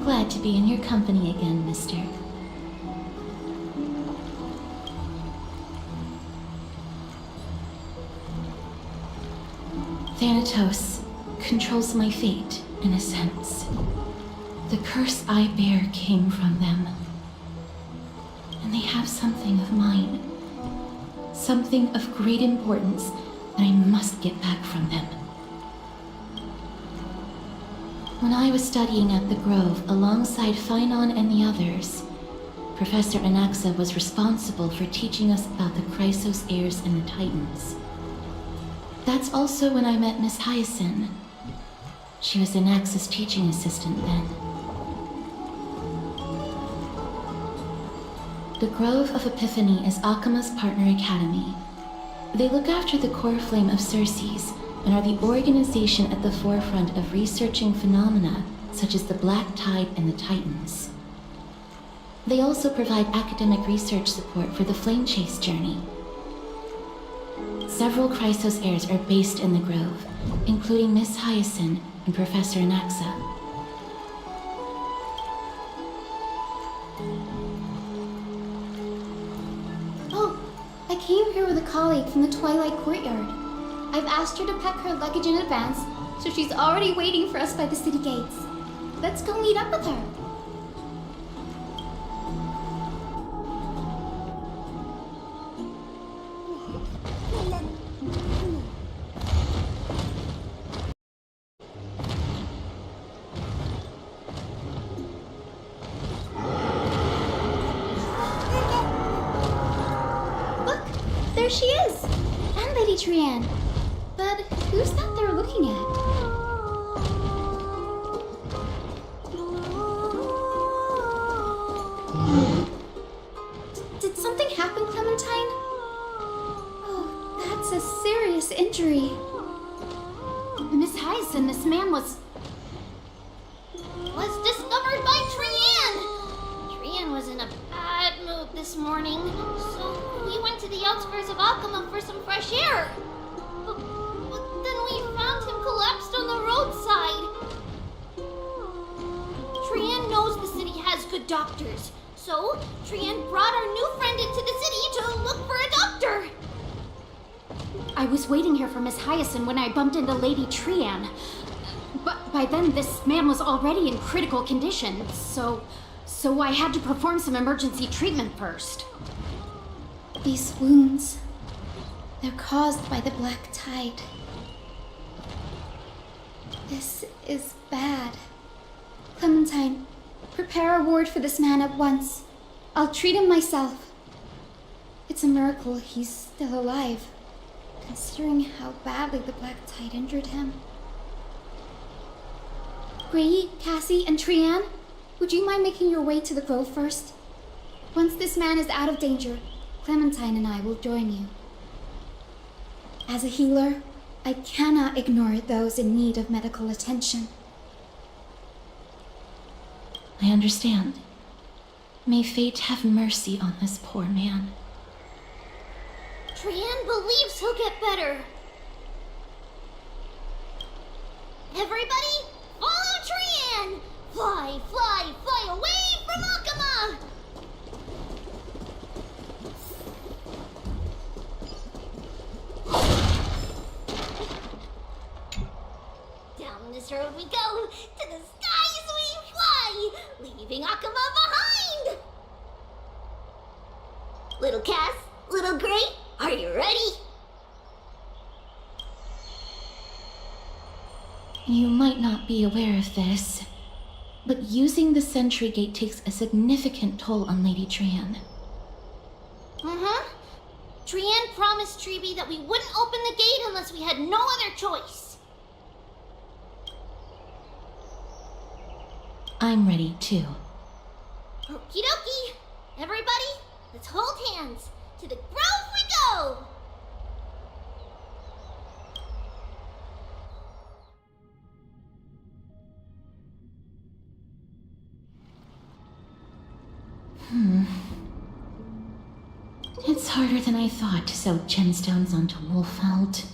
glad to be in your company again, mister. Thanatos controls my fate, in a sense. The curse I bear came from them. And they have something of mine. Something of great importance that I must get back from them. When I was studying at the Grove alongside Phainon and the others, Professor Anaxa was responsible for teaching us about the Chrysos heirs and the Titans. That's also when I met Miss Hyacinth. She was Anaxa's teaching assistant then. The Grove of Epiphany is Akima's partner academy. They look after the core flame of Circes and are the organization at the forefront of researching phenomena such as the Black Tide and the Titans. They also provide academic research support for the Flame Chase journey. Several Chrysos heirs are based in the Grove, including Miss Hyacinth and Professor Anaxa. Oh, I came here with a colleague from the Twilight Courtyard. I've asked her to pack her luggage in advance, so she's already waiting for us by the city gates. Let's go meet up with her. There she is! And Lady Trianne. But who's that they're looking at? Did something happen, Clementine? Oh, that's a serious injury. Miss Hyacinth, this man was discovered by Trianne! Trianne was in a bad mood this morning, so we went to the outskirts of Akima for some fresh air. But then we found him collapsed on the roadside. Trianne knows the city has good doctors, so Trianne brought our new friend into the city to look for a doctor. I was waiting here for Miss Hyacinth when I bumped into Lady Trianne. But by then, this man was already in critical condition, so I had to perform some emergency treatment first. These wounds, they're caused by the Black Tide. This is bad. Clementine, prepare a ward for this man at once. I'll treat him myself. It's a miracle he's still alive, considering how badly the Black Tide injured him. Gray, Cassie, and Trianne, would you mind making your way to the Grove first? Once this man is out of danger, Clementine and I will join you. As a healer, I cannot ignore those in need of medical attention. I understand. May fate have mercy on this poor man. Trianne believes he'll get better. Everybody, follow Trianne! Fly, fly, fly away from Akima! Down this road we go, to the skies we fly, leaving Akima behind! Little Cass, little Gray, are you ready? You might not be aware of this, but using the sentry gate takes a significant toll on Lady Trianne. Trianne promised Treeby that we wouldn't open the gate unless we had no other choice. I'm ready, too. Okie dokie! Everybody, let's hold hands. To the Grove we go! It's harder than I thought to sew gemstones onto Wolfeld.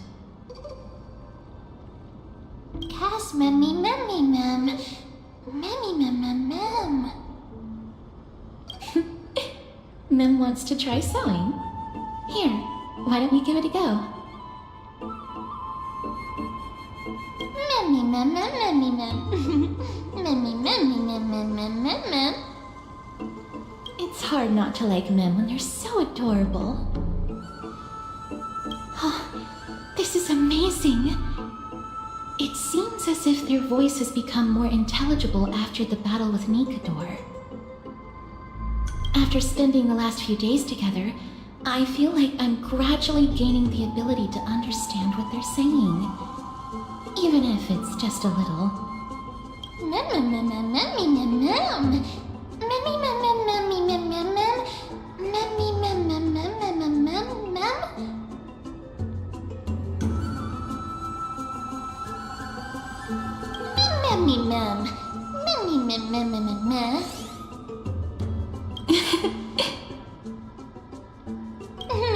Cass, mem. Memmy mem mem mem. Mem wants to try sewing. Here, why don't we give it a go? Memmy mem mem memmy mem. Memmy memmy mem mem mem mem mem. It's hard not to like Mem when they're so adorable. Oh, this is amazing. It seems as if their voice has become more intelligible after the battle with Nikador. After spending the last few days together, I feel like I'm gradually gaining the ability to understand what they're saying. Even if it's just a little. Mem mem mem mem memmy mem mem. Memmy mem mem memmy mem mem mem. Memmy mem mem mem mem mem mem mem. Memmy mem. Memmy mem mem mem mem mem.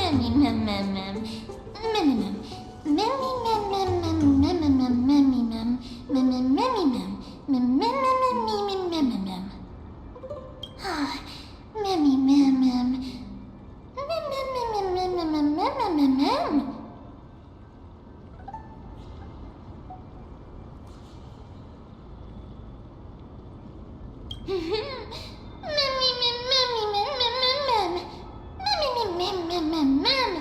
Memmy mem mem mem. Memmy mem. Memmy mem mem mem mem mem mem memmy mem. Memmy memmy mem. Mem mem mem mem mem mem mem mem. Ah, memmy mem mem. Mem mem mem mem mem mem mem mem mem mem. Memmy mem memmy mem mem mem mem. Memmy mem mem mem mem mem.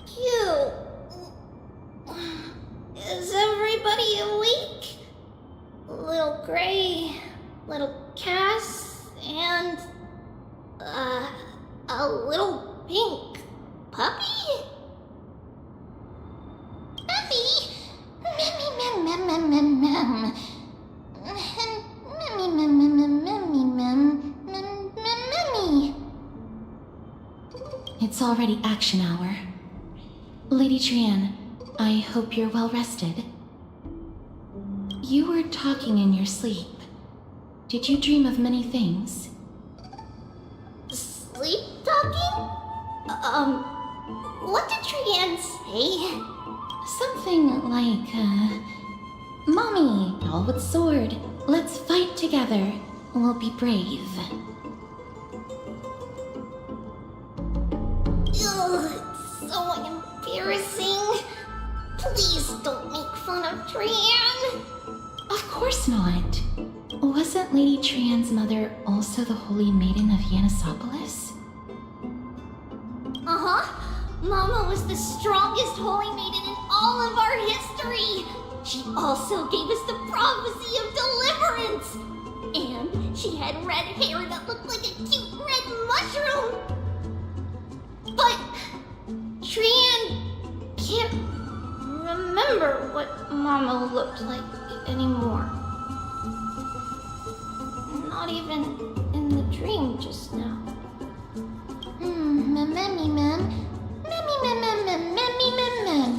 Cute. Is everybody awake? Little Gray, little Cass, and a little pink puppy? Puppy? Memmy mem mem mem mem mem. Memmy mem mem mem memmy mem mem mem memmy. It's already action hour. Lady Trian, I hope you're well rested. You were talking in your sleep. Did you dream of many things? Sleep talking? What did Trian say? Something like, Mommy, doll with sword, let's fight together. We'll be brave. Ugh, it's so embarrassing. Please don't make fun of Trian. Of course not. Wasn't Lady Trian's mother also the Holy Maiden of Yanisopolis? Uh-huh. Mama was the strongest holy maiden in all of our history. She also gave us the prophecy of deliverance. And she had red hair that looked like a cute red mushroom. But Trian can't remember what Mama looked like anymore. Not even in the dream just now. Memmy mem. Memmy mem mem mem memmy mem mem.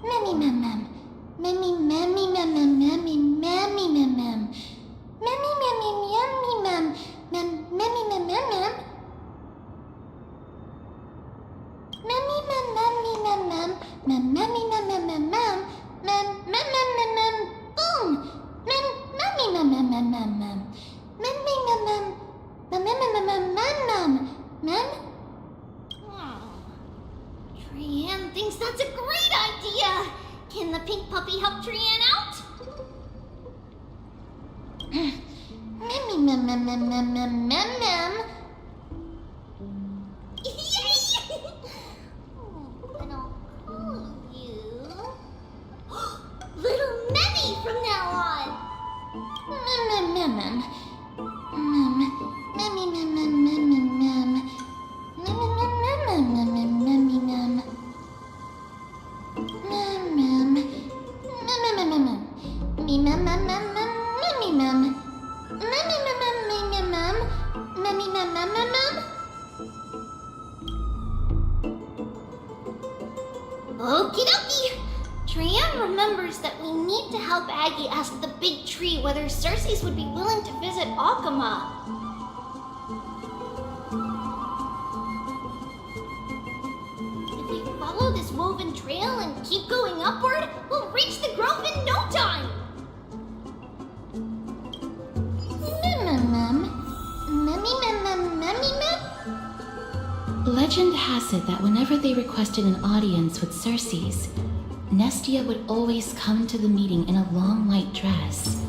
Memmy mem mem. Memmy memmy mem mem memmy memmy mem mem. Memmy memmy memmy mem. Mem memmy mem mem mem. Memmy mem memmy mem mem. Mem memmy mem mem mem mem. Mem mem mem mem mem. Boom. Mem memmy mem mem mem mem mem. Memmy mem mem. Mem mem mem mem mem mem. Mem. Trian thinks that's a great idea. Can the pink puppy help Trian out? Memmy mem mem mem mem mem mem mem. Yay! Then I'll call you Little Memmy from now on. Mem mem mem mem. Mem. Memmy mem mem mem mem mem. Mem mem mem mem mem mem memmy mem. Mem mem. Mem mem mem mem mem. Me mem mem mem mem memmy mem. Memmy mem mem mem mem mem. Memmy mem mem mem mem. Okie dokie. Trian remembers that we need to help Aggie ask the big tree whether Circes would be willing to visit Akama. this woven trail and keep going upward, we'll reach the grove in no time! Legend has it that whenever they requested an audience with Selesaiin, Nestia would always come to the meeting in a long white dress.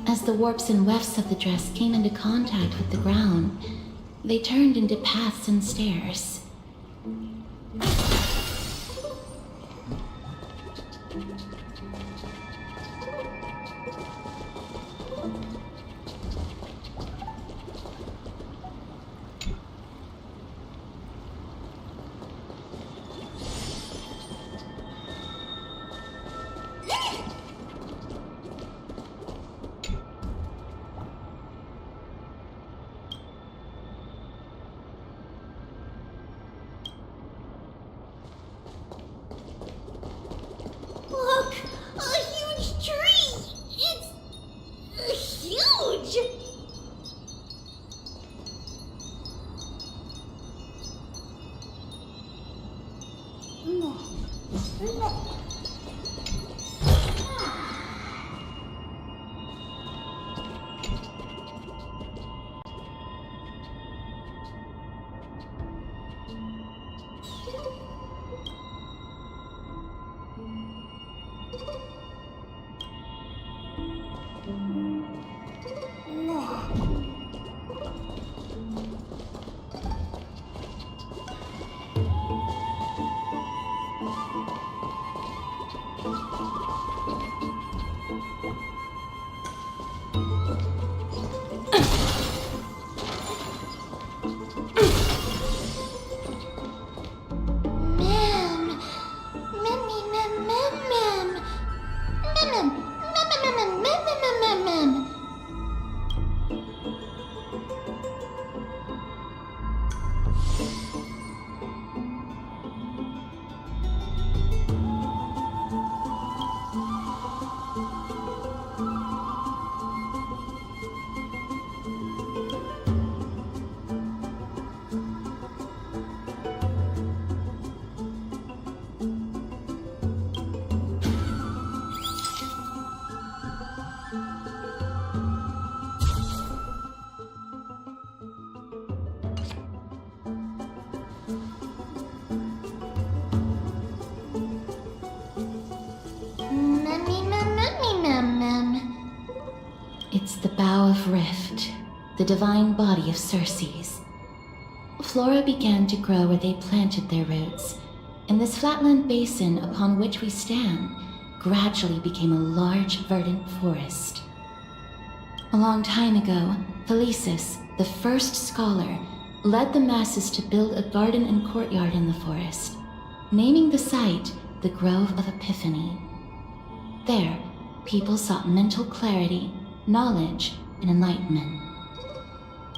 As the warps and wefts of the dress came into contact with the ground, they turned into paths and stairs. Look! A huge tree! It's... huge! It's the Bough of Rift, the divine body of Selesaiin. Flora began to grow where they planted their roots, and this flatland basin upon which we stand gradually became a large verdant forest. A long time ago, Felicis, the first scholar, led the masses to build a garden and courtyard in the forest, naming the site the Grove of Epiphany. There, people sought mental clarity, knowledge, and enlightenment.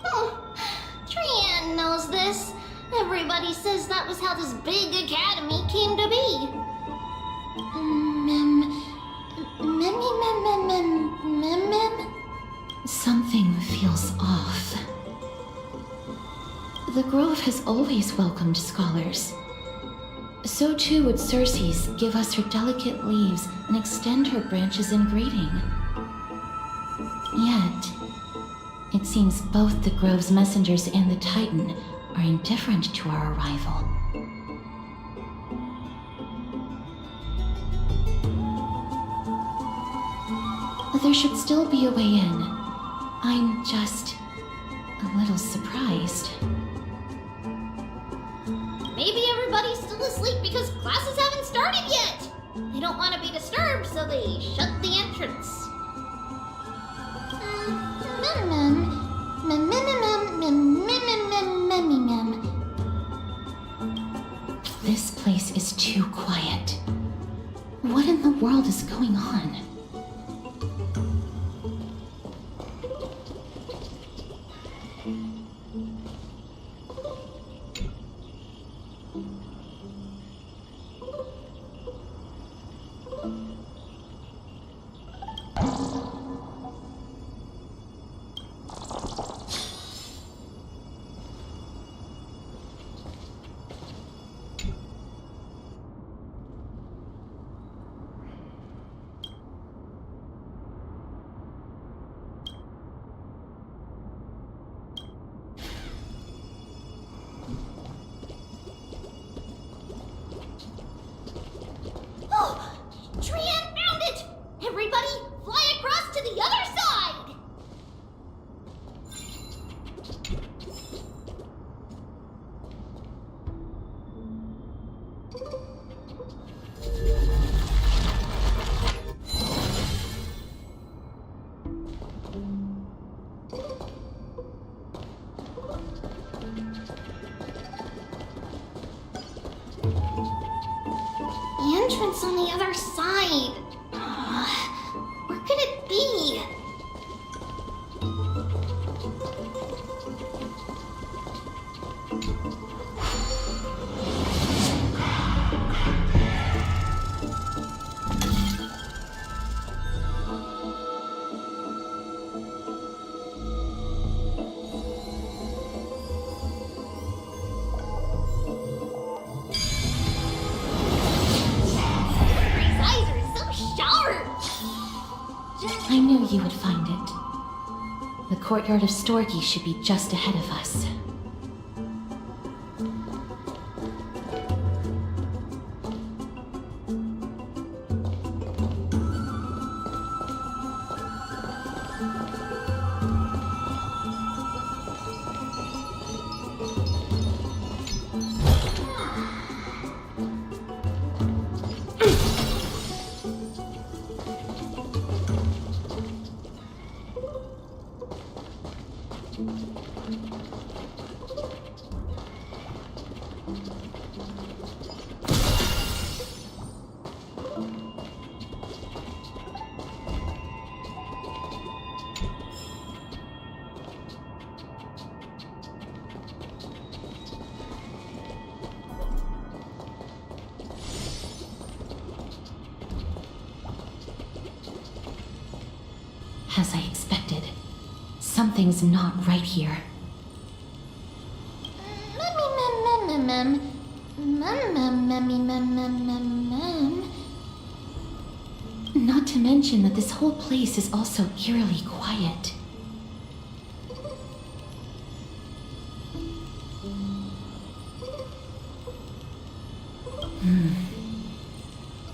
Oh, Trian knows this. Everybody says that was how this big academy came to be. Something feels off. The Grove has always welcomed scholars. So too would Selesaiin give us her delicate leaves and extend her branches in greeting. Yet, it seems both the Grove's messengers and the Titan are indifferent to our arrival. There should still be a way in. I'm just a little surprised. Maybe everybody's still asleep because classes haven't started yet. They don't want to be disturbed, so they shut the entrance. This place is too quiet. What in the world is going on? entrance on the other side. Where could it be? I knew you would find it. The courtyard of Storgi should be just ahead of us. As I expected, something's not right here. Not to mention that this whole place is also eerily quiet.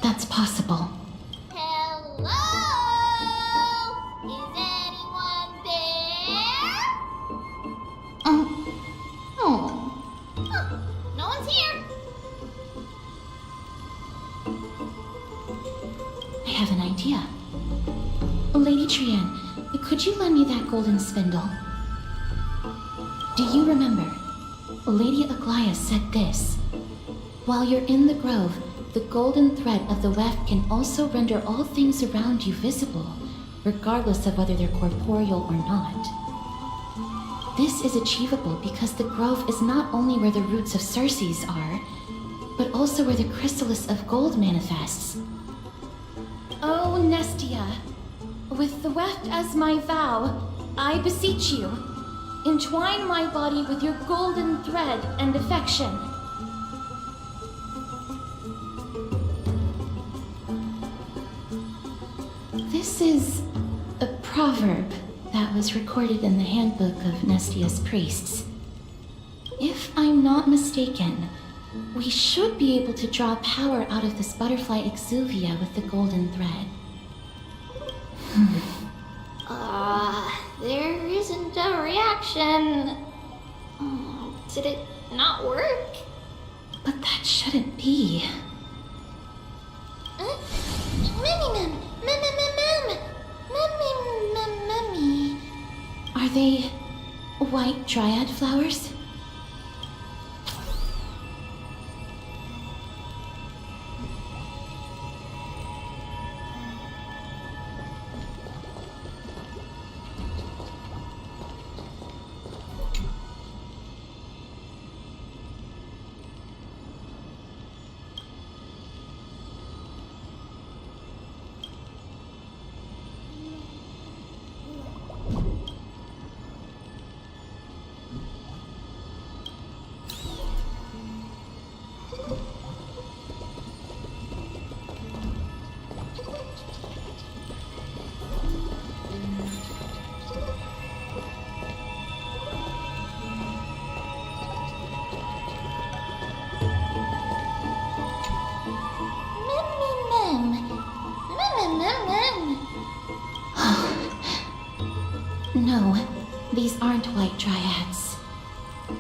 That's possible. Hello? Is anyone there? No one's here. I have an idea. Lady Trian, could you lend me that golden spindle? Do you remember? Lady Aglaia said this. While you're in the grove, the golden thread of the weft can also render all things around you visible, regardless of whether they're corporeal or not. This is achievable because the grove is not only where the roots of Selesaiin are, but also where the chrysalis of gold manifests. Oh, Nestia, with the weft as my vow, I beseech you, entwine my body with your golden thread and affection. This is a proverb that was recorded in the handbook of Nestia's priests. If I'm not mistaken, we should be able to draw power out of this butterfly exuvia with the golden thread. There isn't a reaction. Did it not work? But that shouldn't be. Are they white dryad flowers? No, these aren't white dryads.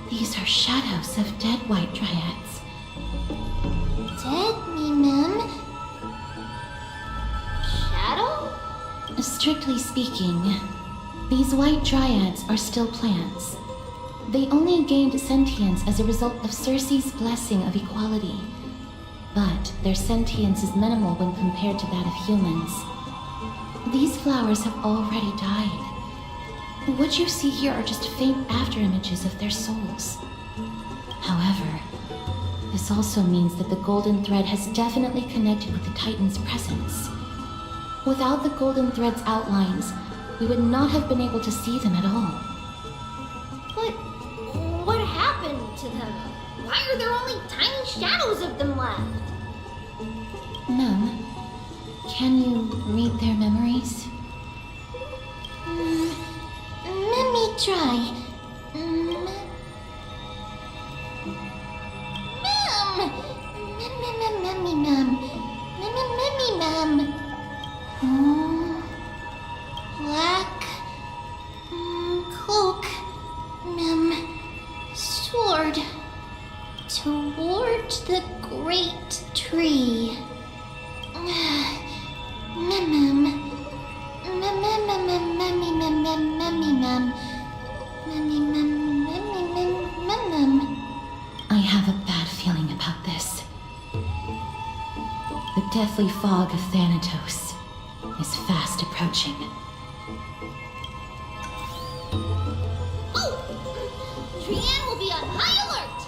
These are shadows of dead white dryads. Dead, mem. Shadow? Strictly speaking, these white dryads are still plants. They only gained sentience as a result of Selesaiin's blessing of equality. but their sentience is minimal when compared to that of humans. These flowers have already died. What you see here are just faint afterimages of their souls. However, this also means that the golden thread has definitely connected with the Titan's presence. Without the golden thread's outlines, we would not have been able to see them at all. But what happened to them? Why are there only tiny shadows of them left? Mem, can you read their memories? Let me try. Black cloak, sword toward the great tree. I have a bad feeling about this. The deathly fog of Thanatos is fast approaching. Oh! Trian will be on high alert!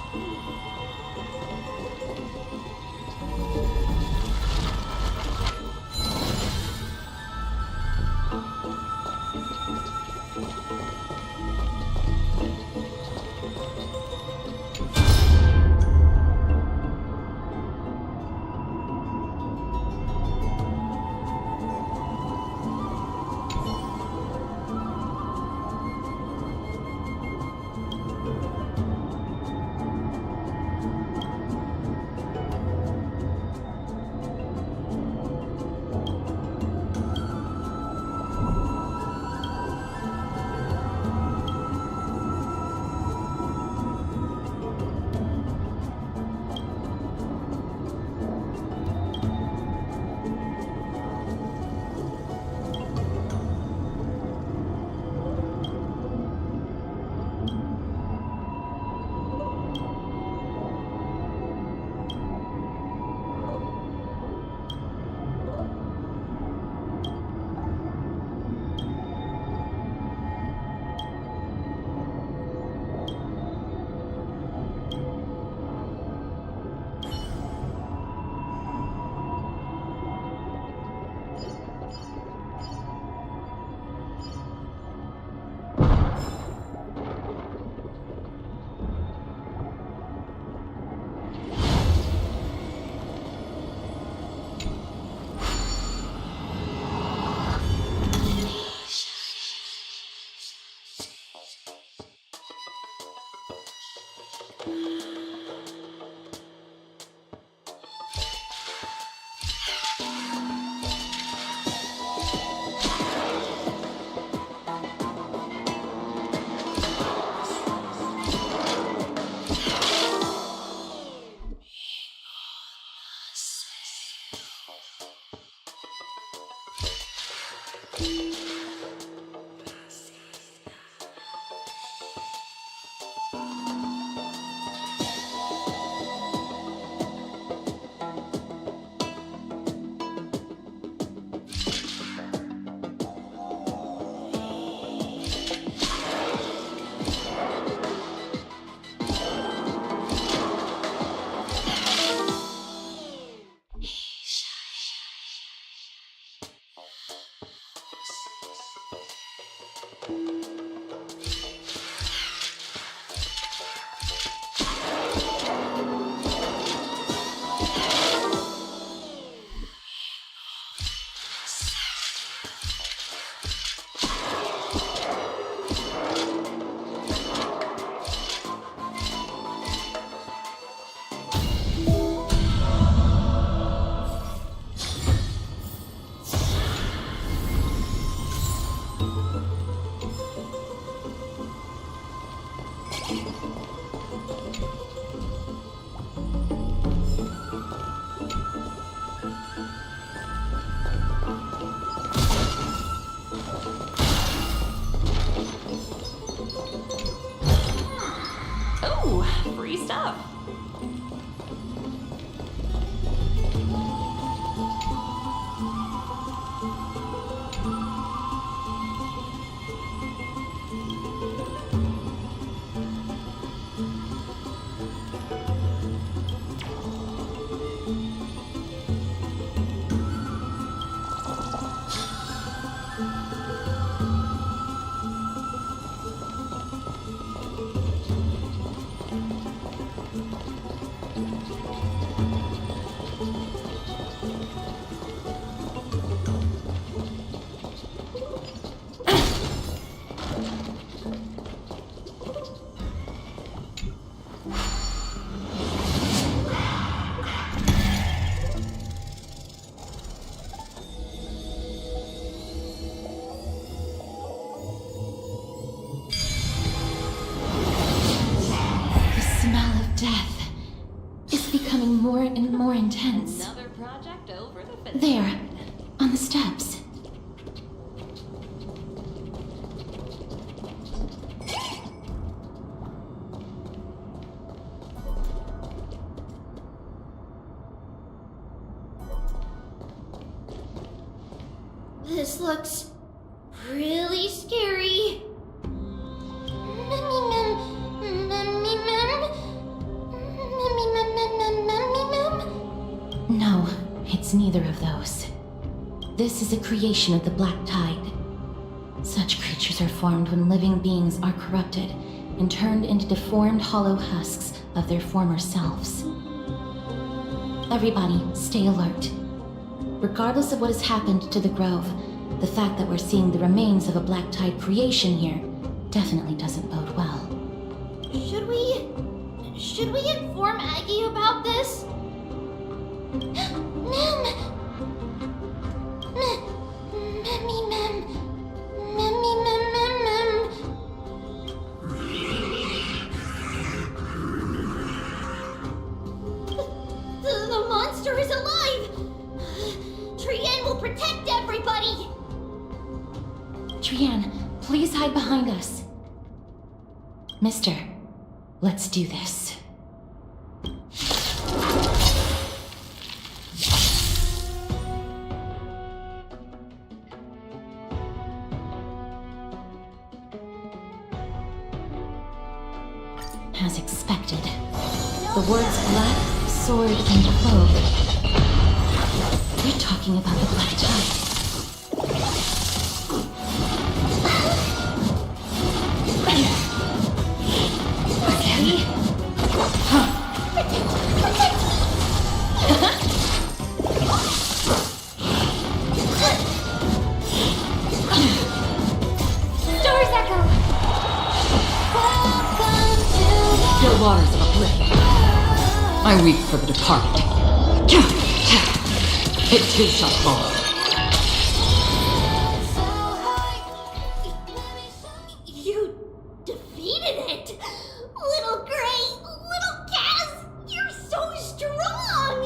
Oh, free stuff. and more intense. Another project over the finish. There, on the steps. This looks really scary. No, it's neither of those. This is a creation of the Black Tide. Such creatures are formed when living beings are corrupted and turned into deformed hollow husks of their former selves. Everybody, stay alert. Regardless of what has happened to the Grove, the fact that we're seeing the remains of a Black Tide creation here definitely doesn't bode well. Should we inform Aggie about this? Ma'am! The monster is alive! Trienne will protect everybody! Trienne, please hide behind us. Mister, let's do this. As expected, the words black, sword, and clove. They're talking about the Black Tide. Okay. Stars echo! Still waters of oblivion. I weep for the departed. It too shall fall. You defeated it! Little Gray! Little Kaz! You're so strong!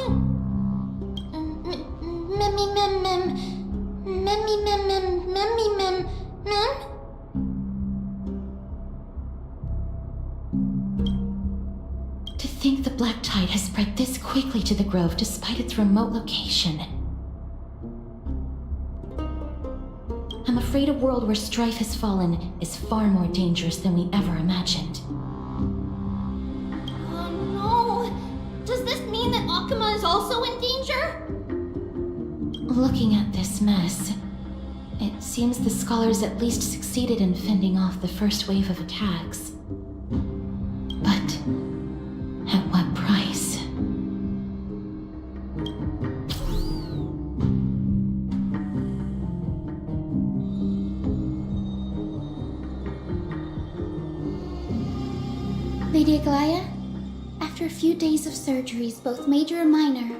To think the Black Tide has spread this quickly to the Grove despite its remote location. I'm afraid a world where strife has fallen is far more dangerous than we ever imagined. Oh no! Does this mean that Akuma is also in danger? Looking at this mess, it seems the scholars at least succeeded in fending off the first wave of attacks. But at what price? Lady Aglaya, after a few days of surgeries, both major and minor,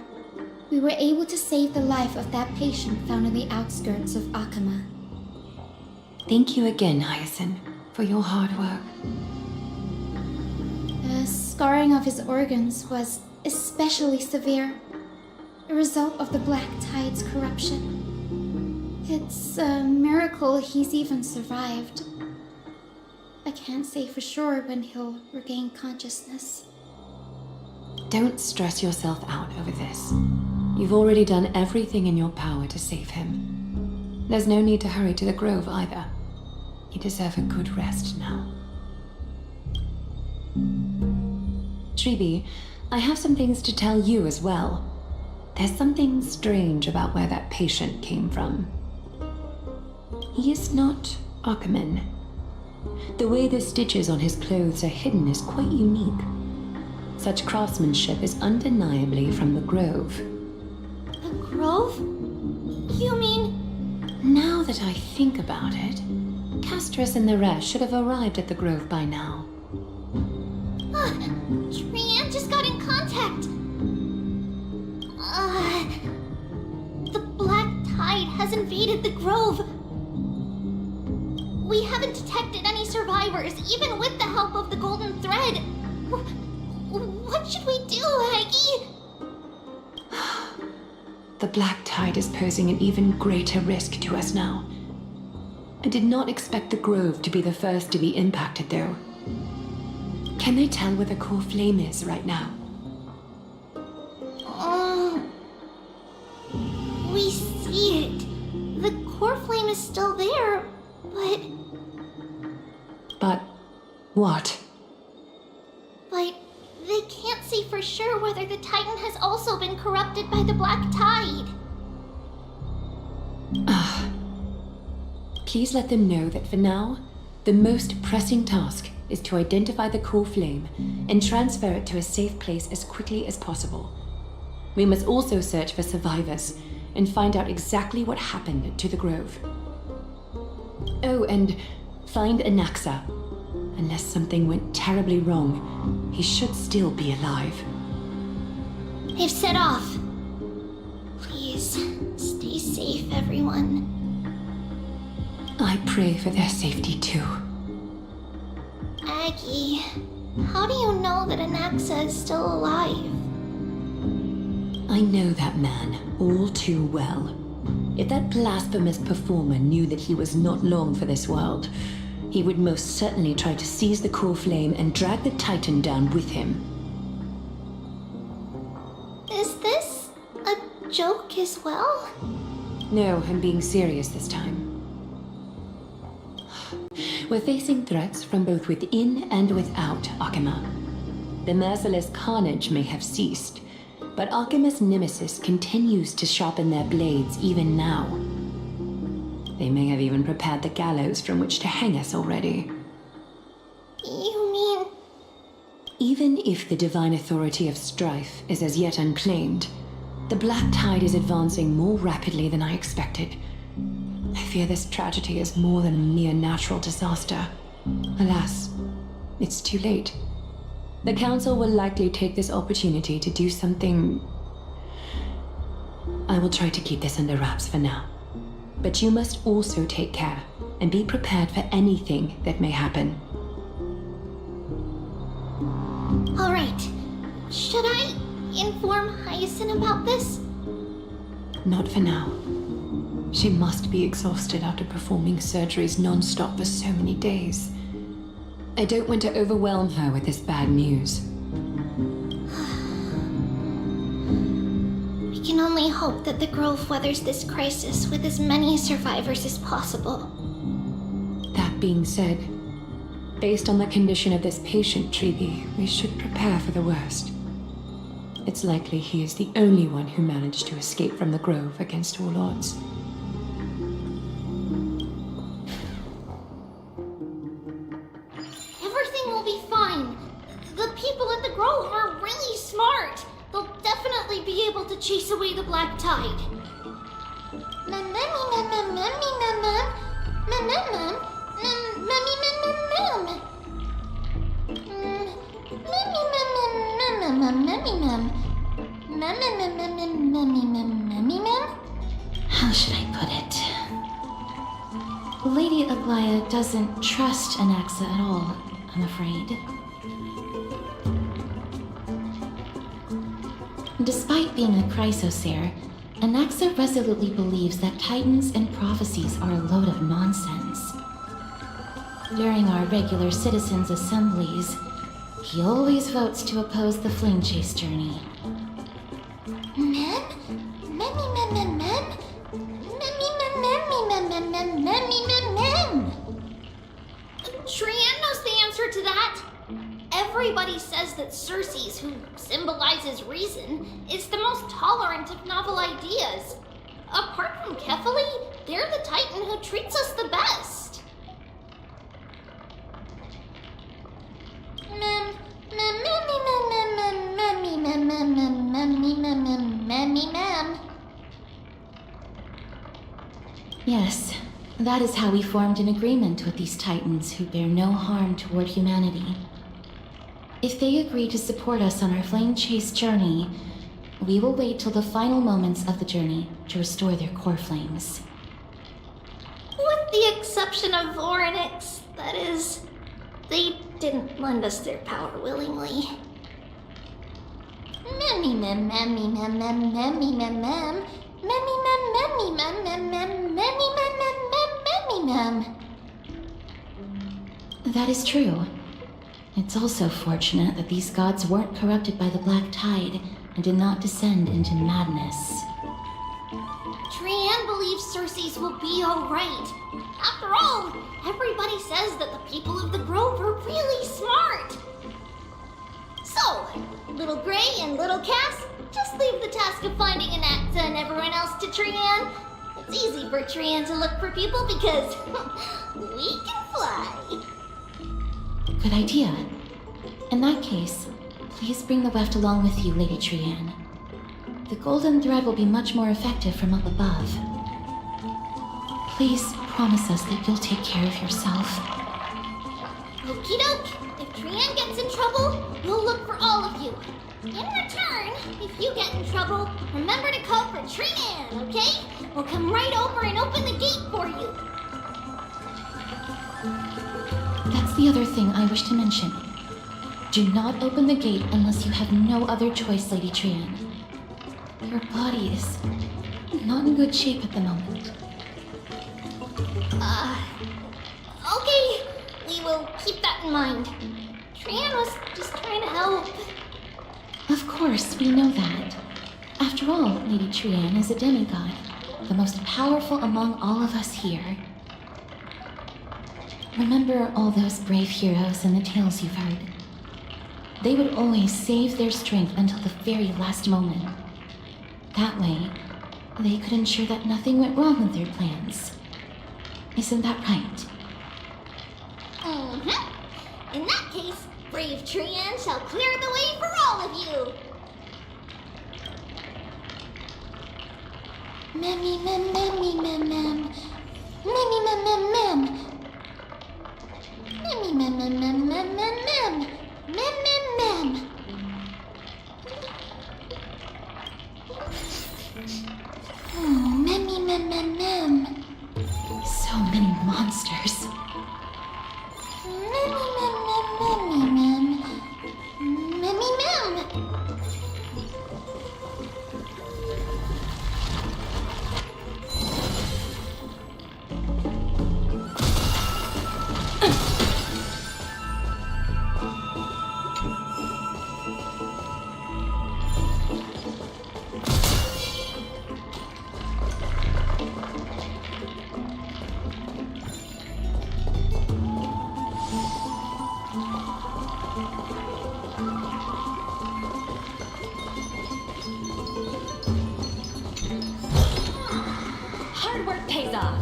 we were able to save the life of that patient found on the outskirts of Akuma. Thank you again, Hyacinth, for your hard work. The scarring of his organs was especially severe, a result of the Black Tide's corruption. It's a miracle he's even survived. I can't say for sure when he'll regain consciousness. Don't stress yourself out over this. You've already done everything in your power to save him. There's no need to hurry to the Grove either. You deserve a good rest now. Tribi, I have some things to tell you as well. There's something strange about where that patient came from. He is not Akuman. The way the stitches on his clothes are hidden is quite unique. Such craftsmanship is undeniably from the Grove. The Grove? You mean... Now that I think about it, Castris and the rest should have arrived at the Grove by now. Trienne just got in contact! The Black Tide has invaded the Grove! We haven't detected any survivors, even with the help of the Golden Thread! What should we do, Aggie? The black tide is posing an even greater risk to us now. I did not expect the grove to be the first to be impacted, though. Can they tell where the core flame is right now? We see it. The core flame is still there, but... But what? But they can't see for sure whether the Titan has also been corrupted by the black tide. Please let them know that for now, the most pressing task is to identify the core flame and transfer it to a safe place as quickly as possible. We must also search for survivors and find out exactly what happened to the grove. Oh, and find Anaxa. Unless something went terribly wrong, he should still be alive. They've set off. Please, stay safe, everyone. I pray for their safety too. Aggie, how do you know that Anaxa is still alive? I know that man all too well. If that blasphemous performer knew that he was not long for this world, he would most certainly try to seize the core flame and drag the Titan down with him. Is this a joke as well? No, I'm being serious this time. We're facing threats from both within and without Akima. The merciless carnage may have ceased, but Akima's nemesis continues to sharpen their blades even now. They may have even prepared the gallows from which to hang us already. You mean... Even if the divine authority of strife is as yet unclaimed, the black tide is advancing more rapidly than I expected. I fear this tragedy is more than a mere natural disaster. Alas, it's too late. The Council will likely take this opportunity to do something... I will try to keep this under wraps for now. But you must also take care and be prepared for anything that may happen. All right. Should I inform Hyacinth about this? Not for now. She must be exhausted after performing surgeries non-stop for so many days. I don't want to overwhelm her with this bad news. We can only hope that the Grove weathers this crisis with as many survivors as possible. That being said, based on the condition of this patient, Treeby, we should prepare for the worst. It's likely he is the only one who managed to escape from the Grove against all odds. Everything will be fine. The people at the Grove are really smart. They'll definitely be able to chase away the black tide. How should I put it? Lady Aglaya doesn't trust Anaxa at all, I'm afraid. Despite being a chrysosaur, Anaxa resolutely believes that titans and prophecies are a load of nonsense. During our regular citizens' assemblies, he always votes to oppose the flame chase journey. Trian knows the answer to that. Everybody says that Circes, who symbolizes reason, is the most tolerant of novel ideas. Apart from Kefali, they're the Titan who treats us the best. Yes, that is how we formed an agreement with these titans who bear no harm toward humanity. If they agree to support us on our flame chase journey, we will wait till the final moments of the journey to restore their core flames. With the exception of Voronix, that is, they didn't lend us their power willingly. That is true. It's also fortunate that these gods weren't corrupted by the Black Tide and did not descend into madness. Trian believes Circe's will be alright. After all, everybody says that the people of the Grove are really smart. So, Little Gray and Little Cass, just leave the task of finding Anaxa and everyone else to Trian. It's easy for Trian to look for people because we can fly. Good idea. In that case, please bring the weft along with you, Lady Trian. The golden thread will be much more effective from up above. Please promise us that you'll take care of yourself. Okie doke. If Trian gets in trouble, we'll look for all of you. In return, if you get in trouble, remember to call for Trian, okay? We'll come right over and open the gate for you. That's the other thing I wish to mention. Do not open the gate unless you have no other choice, Lady Trian. Your body is not in good shape at the moment. Okay. We will keep that in mind. Trian was just trying to help. Of course, we know that. After all, Lady Trian is a demigod, the most powerful among all of us here. Remember all those brave heroes and the tales you've heard. They would always save their strength until the very last moment. That way, they could ensure that nothing went wrong with their plans. Isn't that right? Mm-hmm. In that case, brave Trian shall clear the way for all of you. Memmy mem memmy mem mem. Memmy mem mem mem. Memmy mem mem mem mem mem mem. Mem mem mem. Memmy mem mem mem. So many monsters. Memmy mem mem memmy mem. Memmy mem. Hard work pays off.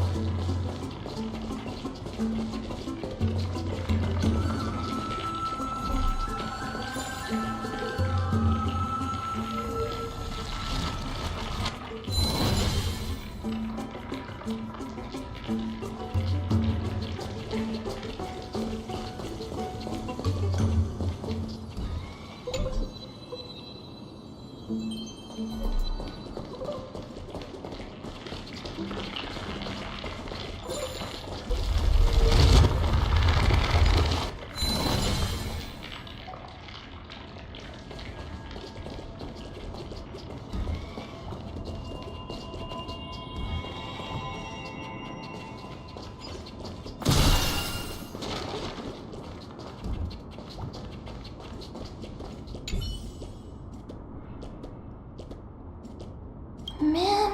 Mem.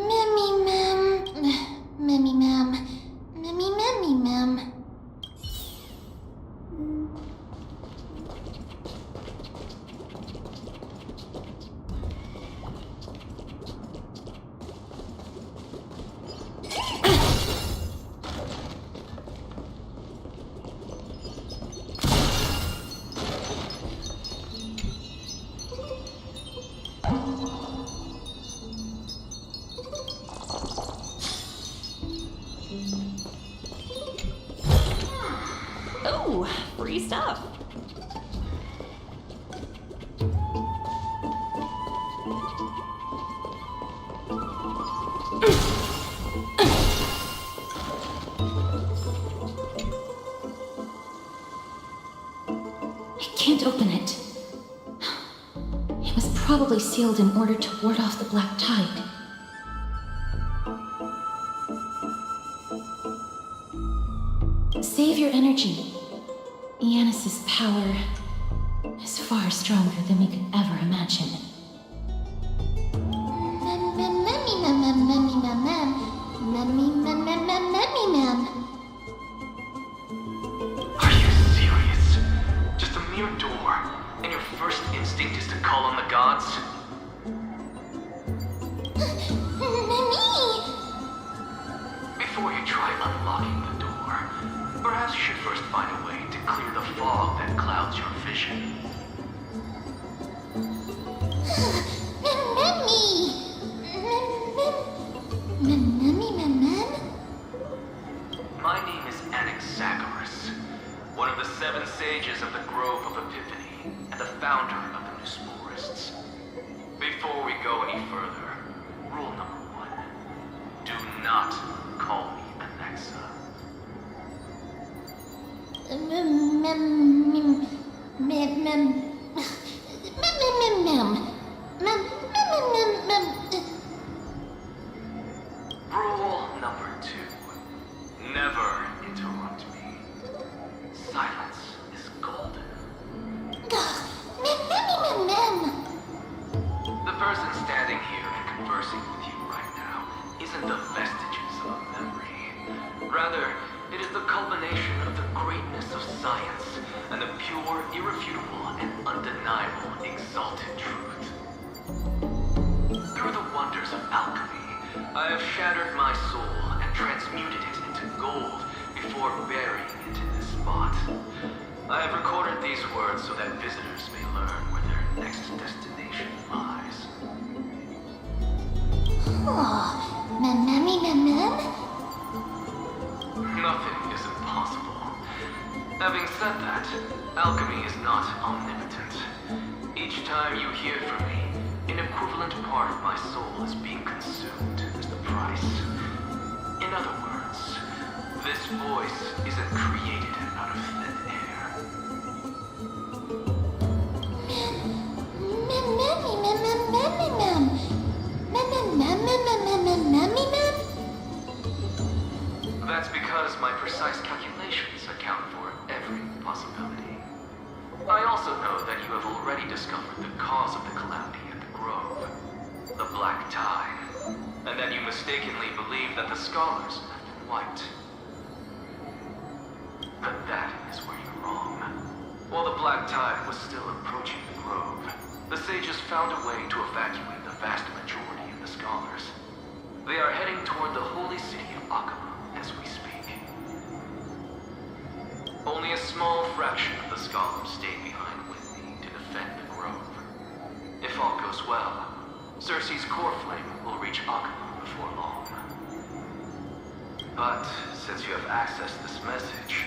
Memmy mem. Memmy mem. Memmy memmy mem. Ooh, free stuff. I can't open it. It was probably sealed in order to ward off the black tide. Save your energy. Yanis's power is far stronger than we could ever imagine. Are you serious? Just a mere door, and your first instinct is to call on the gods? Before you try unlocking the door, perhaps you should first find a way to clear the fog that clouds your vision. My name is Anaxagoras, one of the 7 sages of the Grove of Epiphany, and the founder of the Nusporists. Before we go any further, rule number 1. Do not call me Anaxa. Rule number 2. Never interrupt me. Silence is golden. The person standing here and conversing with you right now isn't the vestiges of a memory. Rather, it is the culmination of the greatness of science and the pure, irrefutable, and undeniable exalted truth. Through the wonders of alchemy, I have shattered my soul and transmuted it into gold before burying it in this spot. I have recorded these words so that visitors may learn where their next destination lies. Nothing is impossible. Having said that, alchemy is not omnipotent. Each time you hear from me, an equivalent part of my soul is being consumed as the price. In other words, this voice isn't created out of thin air. That's because my precise calculations account for every possibility. I also know that you have already discovered the cause of the calamity at the Grove, the Black Tide, and that you mistakenly believe that the scholars have been wiped. But that is where you're wrong. While the Black Tide was still approaching the Grove, the sages found a way to evacuate the vast majority of the scholars. They are heading toward the holy city of Akama as we speak. Only a small fraction of the scholars stayed behind with me to defend the Grove. If all goes well, Selesai's core flame will reach Akama before long. But since you have accessed this message,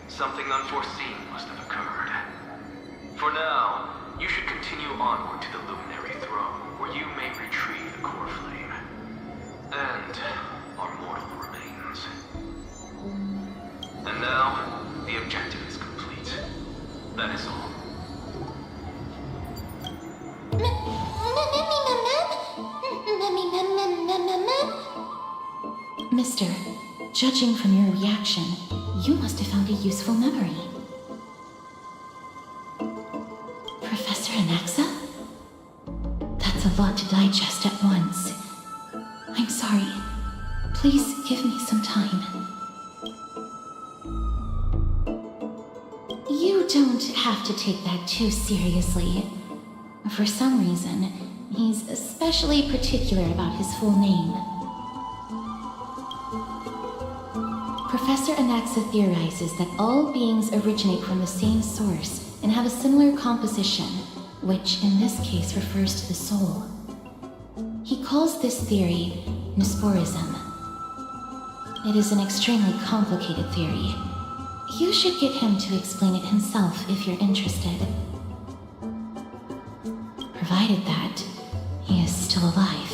something unforeseen must have occurred. For now, you should continue onward to the Luminary Throne, where you may retrieve the core flame. And our mortal remains. And now, the objective is complete. That is all. Mister, judging from your reaction, you must have found a useful memory. Professor Anaxa? That's a lot to digest at once. I'm sorry. Please give me some time. You don't have to take that too seriously. For some reason, he's especially particular about his full name. Professor Anaxa theorizes that all beings originate from the same source and have a similar composition, which in this case refers to the soul. He calls this theory Nusporism. It is an extremely complicated theory. You should get him to explain it himself if you're interested. Provided that he is still alive.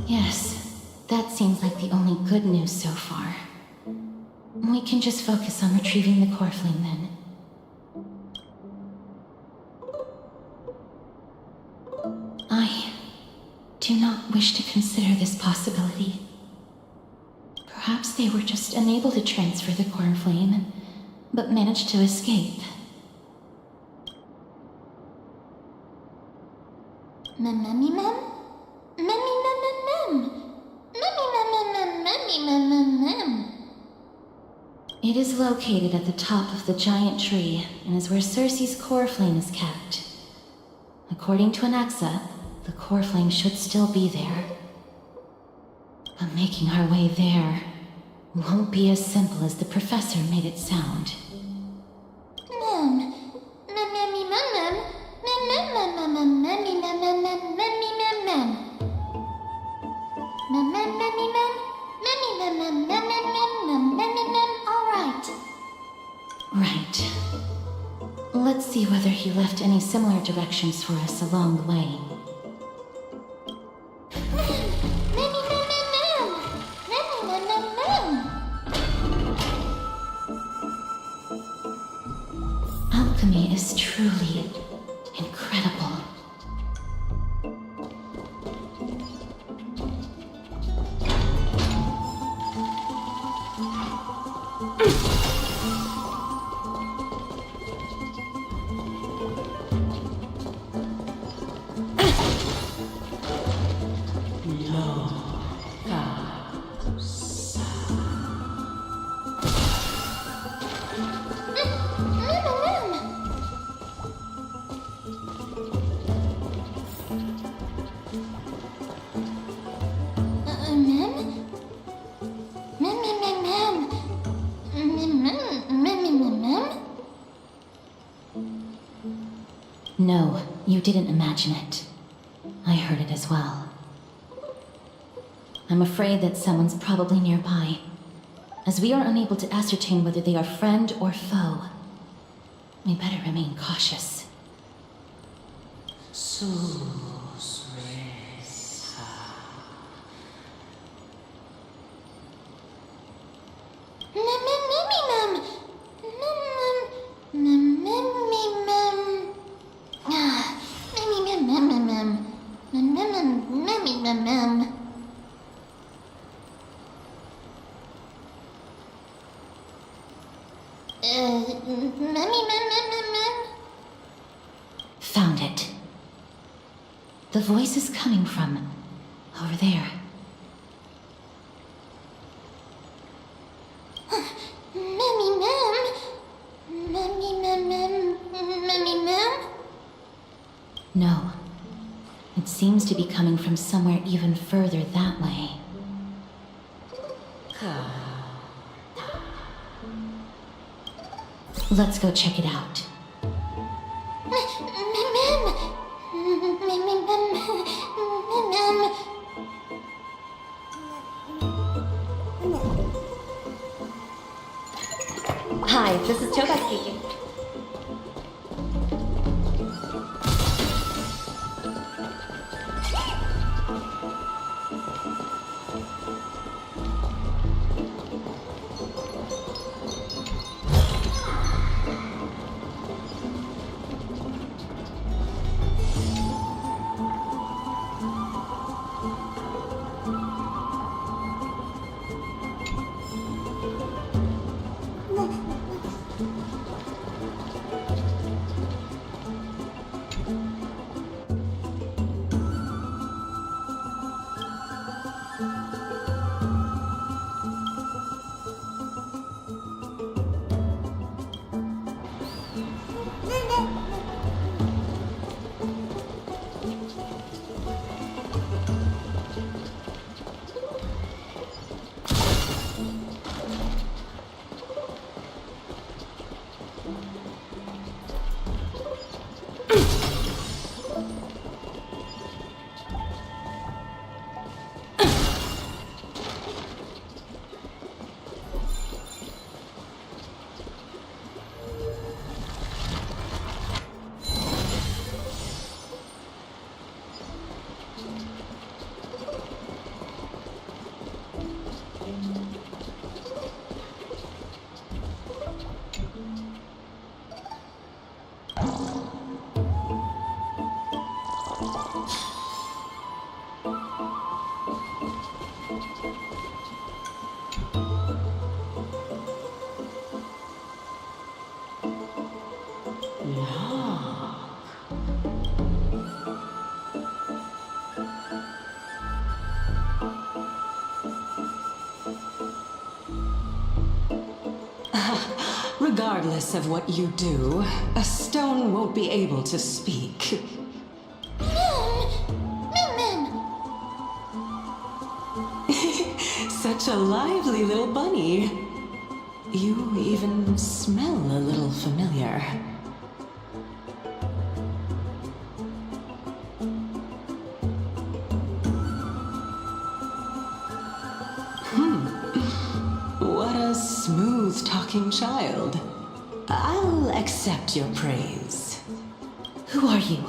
Yes, that seems like the only good news so far. We can just focus on retrieving the core flame then. wish to consider this possibility. Perhaps they were just unable to transfer the core flame, but managed to escape. It is located at the top of the giant tree and is where Cersei's core flame is kept. According to Anaxa, the core flame should still be there. But making our way there won't be as simple as the professor made it sound. Right. Let's see whether he left any similar directions for us along the way. Alchemy is truly incredible. No, you didn't imagine it. I heard it as well. I'm afraid that someone's probably nearby, as we are unable to ascertain whether they are friend or foe. We better remain cautious. Found it. The voice is coming from over there. No. It seems to be coming from somewhere even further that way. Let's go check it out. Hi, this is Toga speaking. Regardless of what you do, a stone won't be able to speak. Mim! Such a lively little bunny. You even smell a little familiar. What a smooth-talking child. I'll accept your praise. Who are you?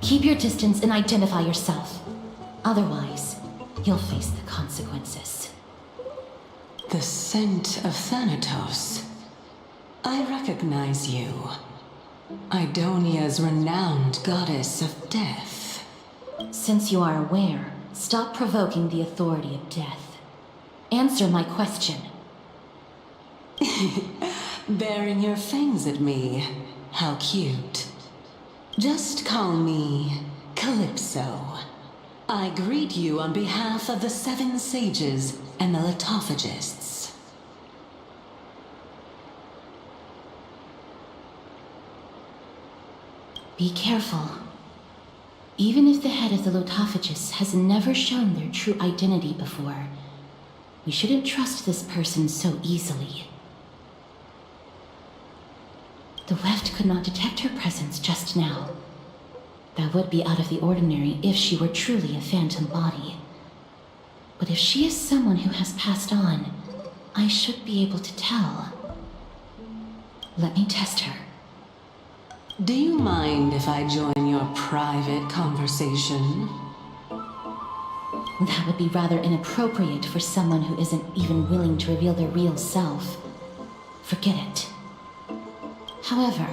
Keep your distance and identify yourself. Otherwise, you'll face the consequences. The scent of Thanatos. I recognize you. Idonia's renowned goddess of death. Since you are aware, stop provoking the authority of death. Answer my question. Baring your fangs at me. How cute. Just call me Calypso. I greet you on behalf of the 7 sages and the Lithophagists. Be careful. Even if the head of the Lithophagists has never shown their true identity before, we shouldn't trust this person so easily. The weft could not detect her presence just now. That would be out of the ordinary if she were truly a phantom body. But if she is someone who has passed on, I should be able to tell. Let me test her. Do you mind if I join your private conversation? That would be rather inappropriate for someone who isn't even willing to reveal their real self. Forget it. However,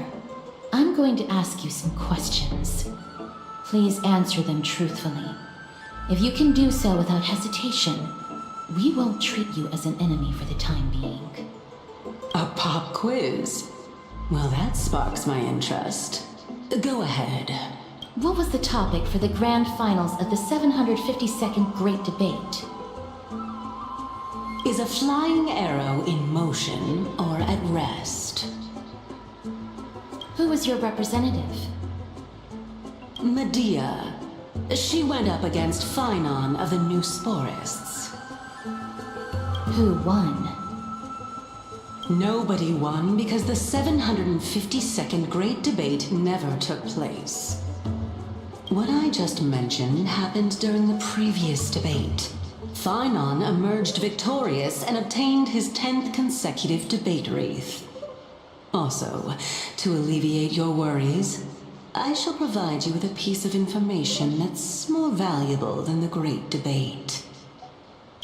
I'm going to ask you some questions. Please answer them truthfully. If you can do so without hesitation, we won't treat you as an enemy for the time being. A pop quiz? Well, that sparks my interest. Go ahead. What was the topic for the grand finals of the 752nd Great Debate? Is a flying arrow in motion or at rest? Who was your representative? Medea. She went up against Phynon of the New Sporists. Who won? Nobody won because the 752nd Great Debate never took place. What I just mentioned happened during the previous debate. Phynon emerged victorious and obtained his 10th consecutive debate wreath. Also, to alleviate your worries, I shall provide you with a piece of information that's more valuable than the Great Debate.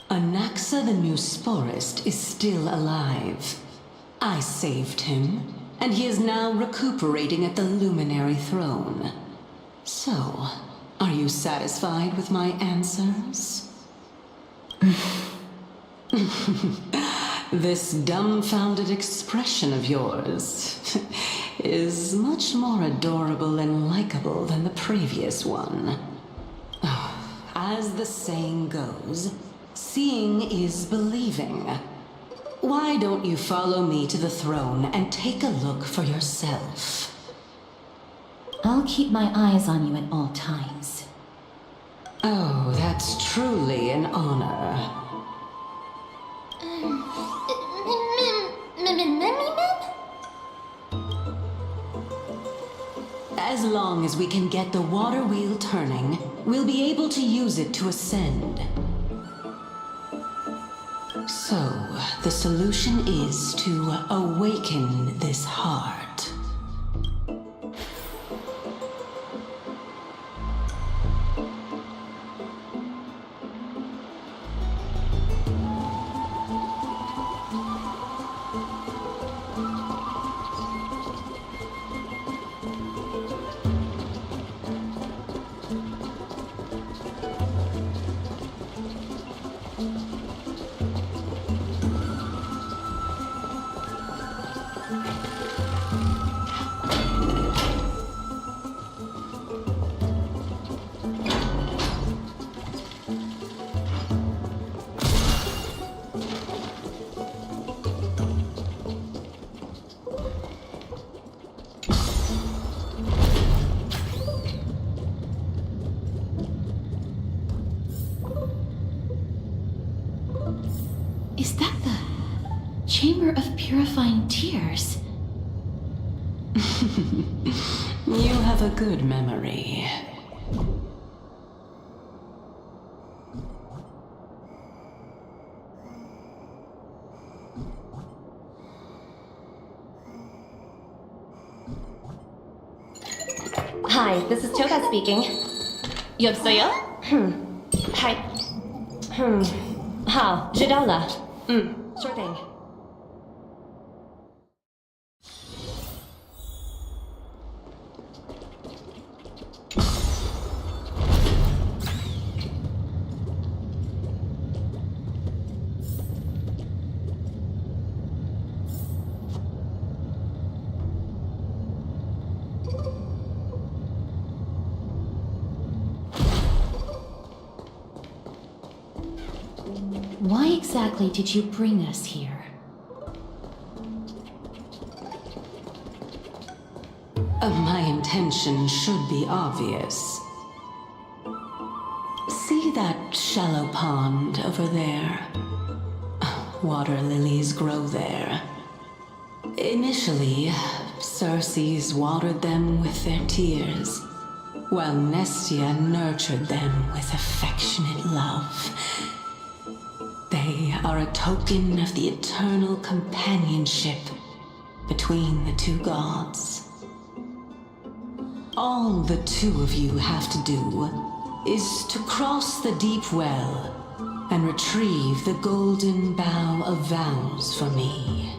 Anaxa the New Sporist is still alive. I saved him, and he is now recuperating at the Luminary Throne. So, are you satisfied with my answers? This dumbfounded expression of yours is much more adorable and likable than the previous one. As the saying goes, seeing is believing. Why don't you follow me to the throne and take a look for yourself? I'll keep my eyes on you at all times. Oh, that's truly an honor. As long as we can get the water wheel turning, we'll be able to use it to ascend. So, the solution is to awaken this heart. Is that the Chamber of Purifying Tears? You have a good memory. Hi, this is Toga speaking. 여보세요? Hi.好,知道了. Sure thing. Why exactly did you bring us here? My intention should be obvious. See that shallow pond over there? Water lilies grow there. Initially, Circes watered them with their tears, while Nestia nurtured them with affectionate love. They are a token of the eternal companionship between the two gods. All the two of you have to do is to cross the deep well and retrieve the golden bough of vows for me.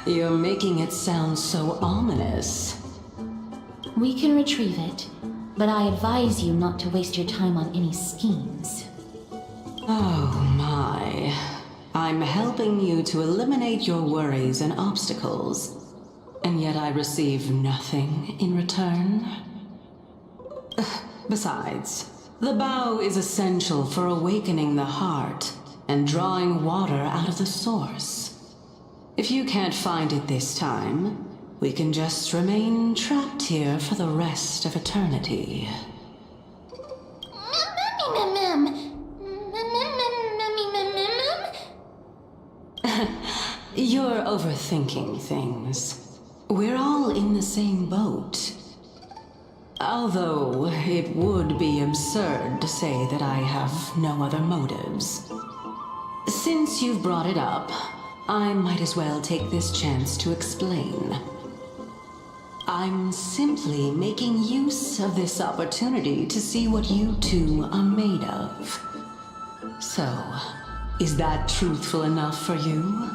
You're making it sound so ominous. We can retrieve it, but I advise you not to waste your time on any schemes. Oh my. I'm helping you to eliminate your worries and obstacles, and yet I receive nothing in return. Besides, the bow is essential for awakening the heart and drawing water out of the source. If you can't find it this time, we can just remain trapped here for the rest of eternity. You're overthinking things. We're all in the same boat. Although it would be absurd to say that I have no other motives. Since you've brought it up, I might as well take this chance to explain. I'm simply making use of this opportunity to see what you two are made of. So, is that truthful enough for you?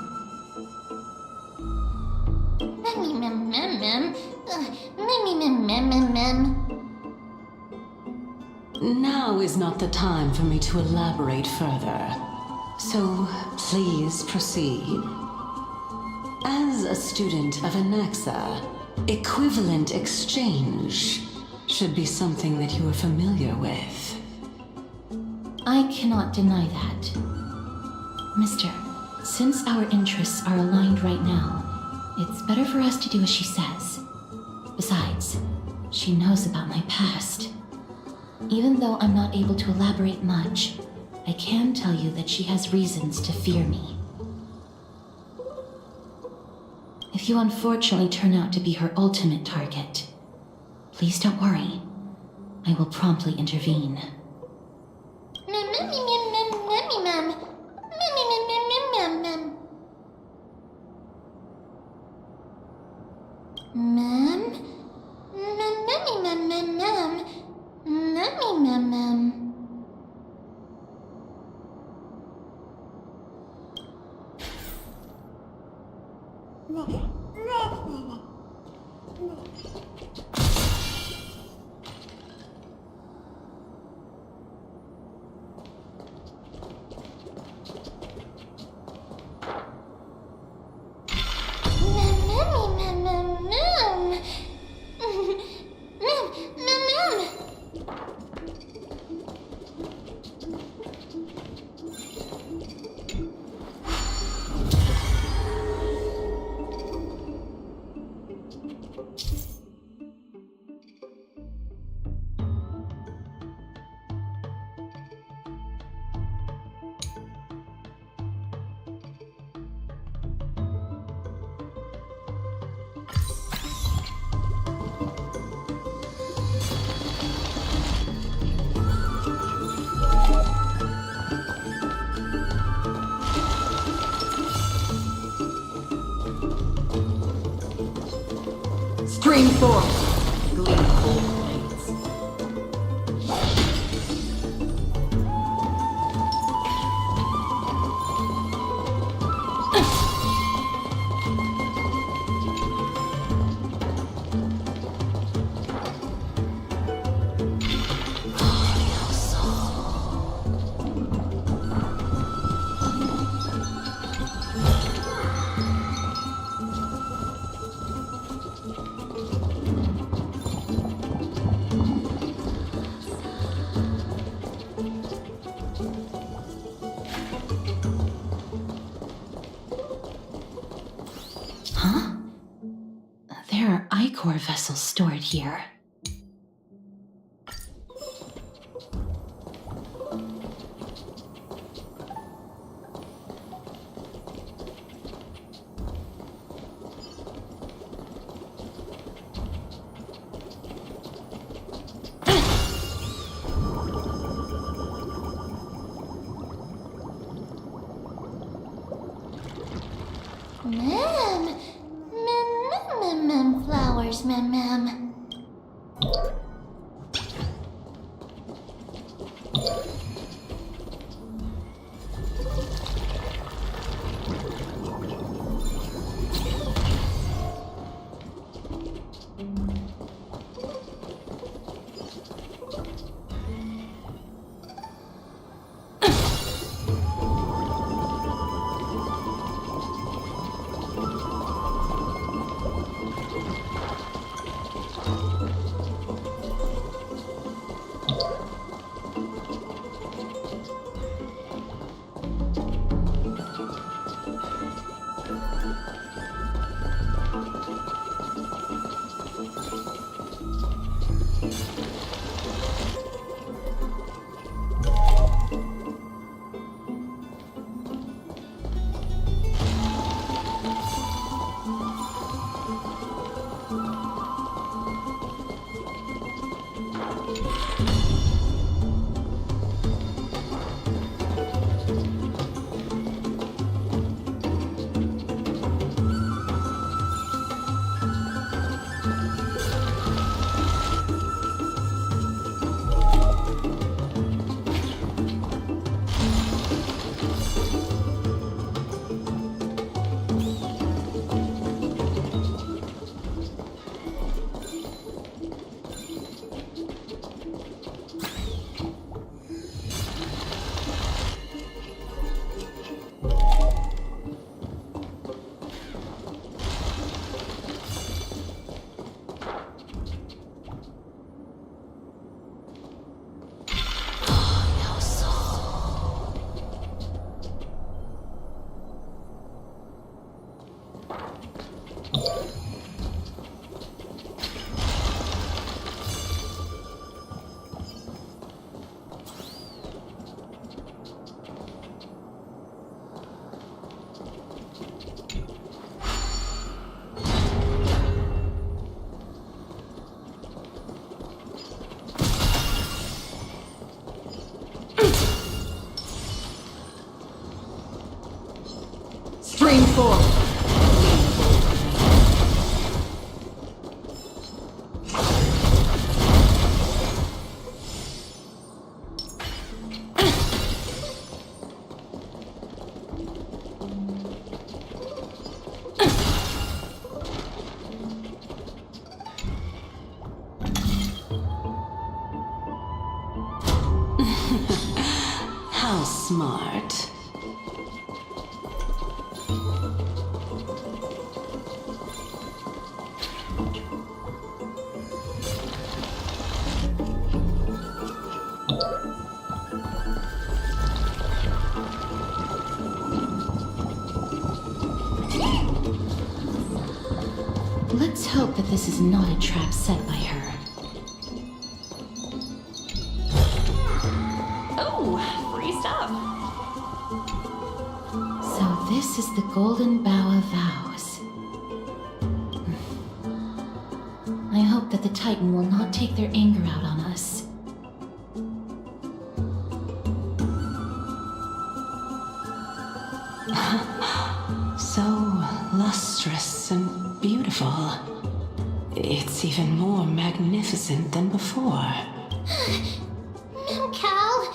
Now is not the time for me to elaborate further. So, please proceed. As a student of Anaxa, equivalent exchange should be something that you are familiar with. I cannot deny that. Mister, since our interests are aligned right now, it's better for us to do as she says. Besides, she knows about my past. Even though I'm not able to elaborate much, I can tell you that she has reasons to fear me. If you unfortunately turn out to be her ultimate target, please don't worry. I will promptly intervene. Stream forth, gleeful blades. There are ichor vessels stored here. Flowers, mem. Stream forth. How smart. Let's hope that this is not a trap set by her. Oh, free stuff. So this is the Golden Bough of Vows. I hope that the Titan will not take their anger out on us. So lustrous and beautiful. It's even more magnificent than before. Mem Cal.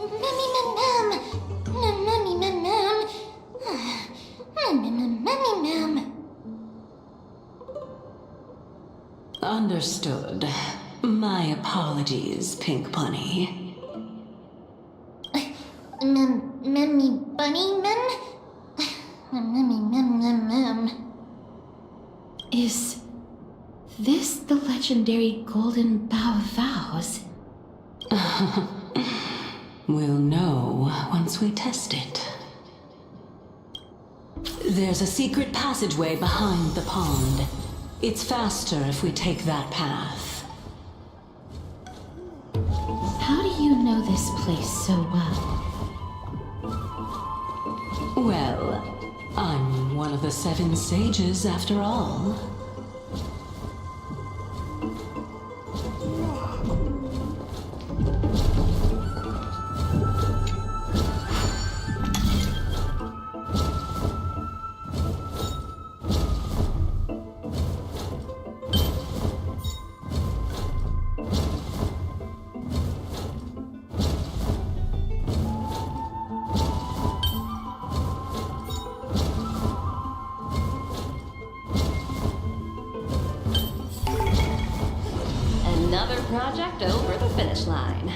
Memmy mem mem. Memmy mem mem. Memmy mem. Understood. My apologies, Pink Bunny. Memmy bunny mem. Memmy mem mem mem. Is this the legendary Golden Bough of Vows? We'll know once we test it. There's a secret passageway behind the pond. It's faster if we take that path. How do you know this place so well? Well, I'm one of the 7 sages after all. Another project over the finish line.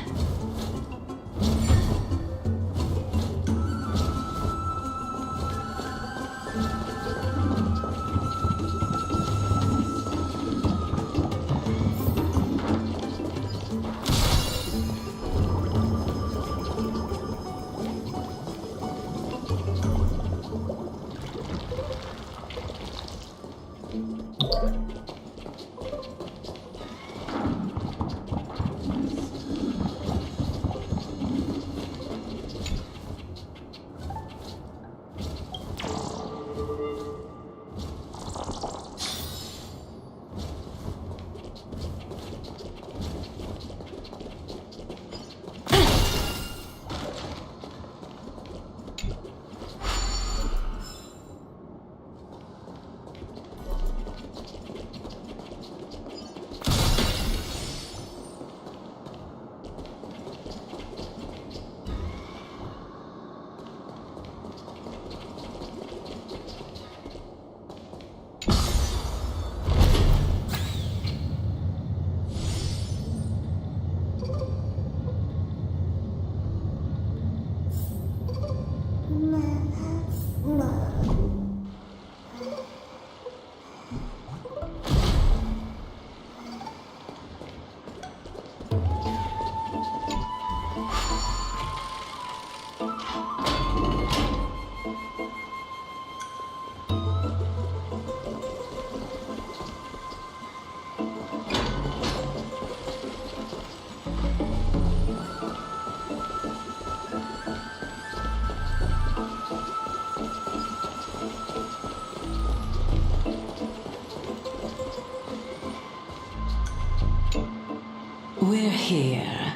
We're here.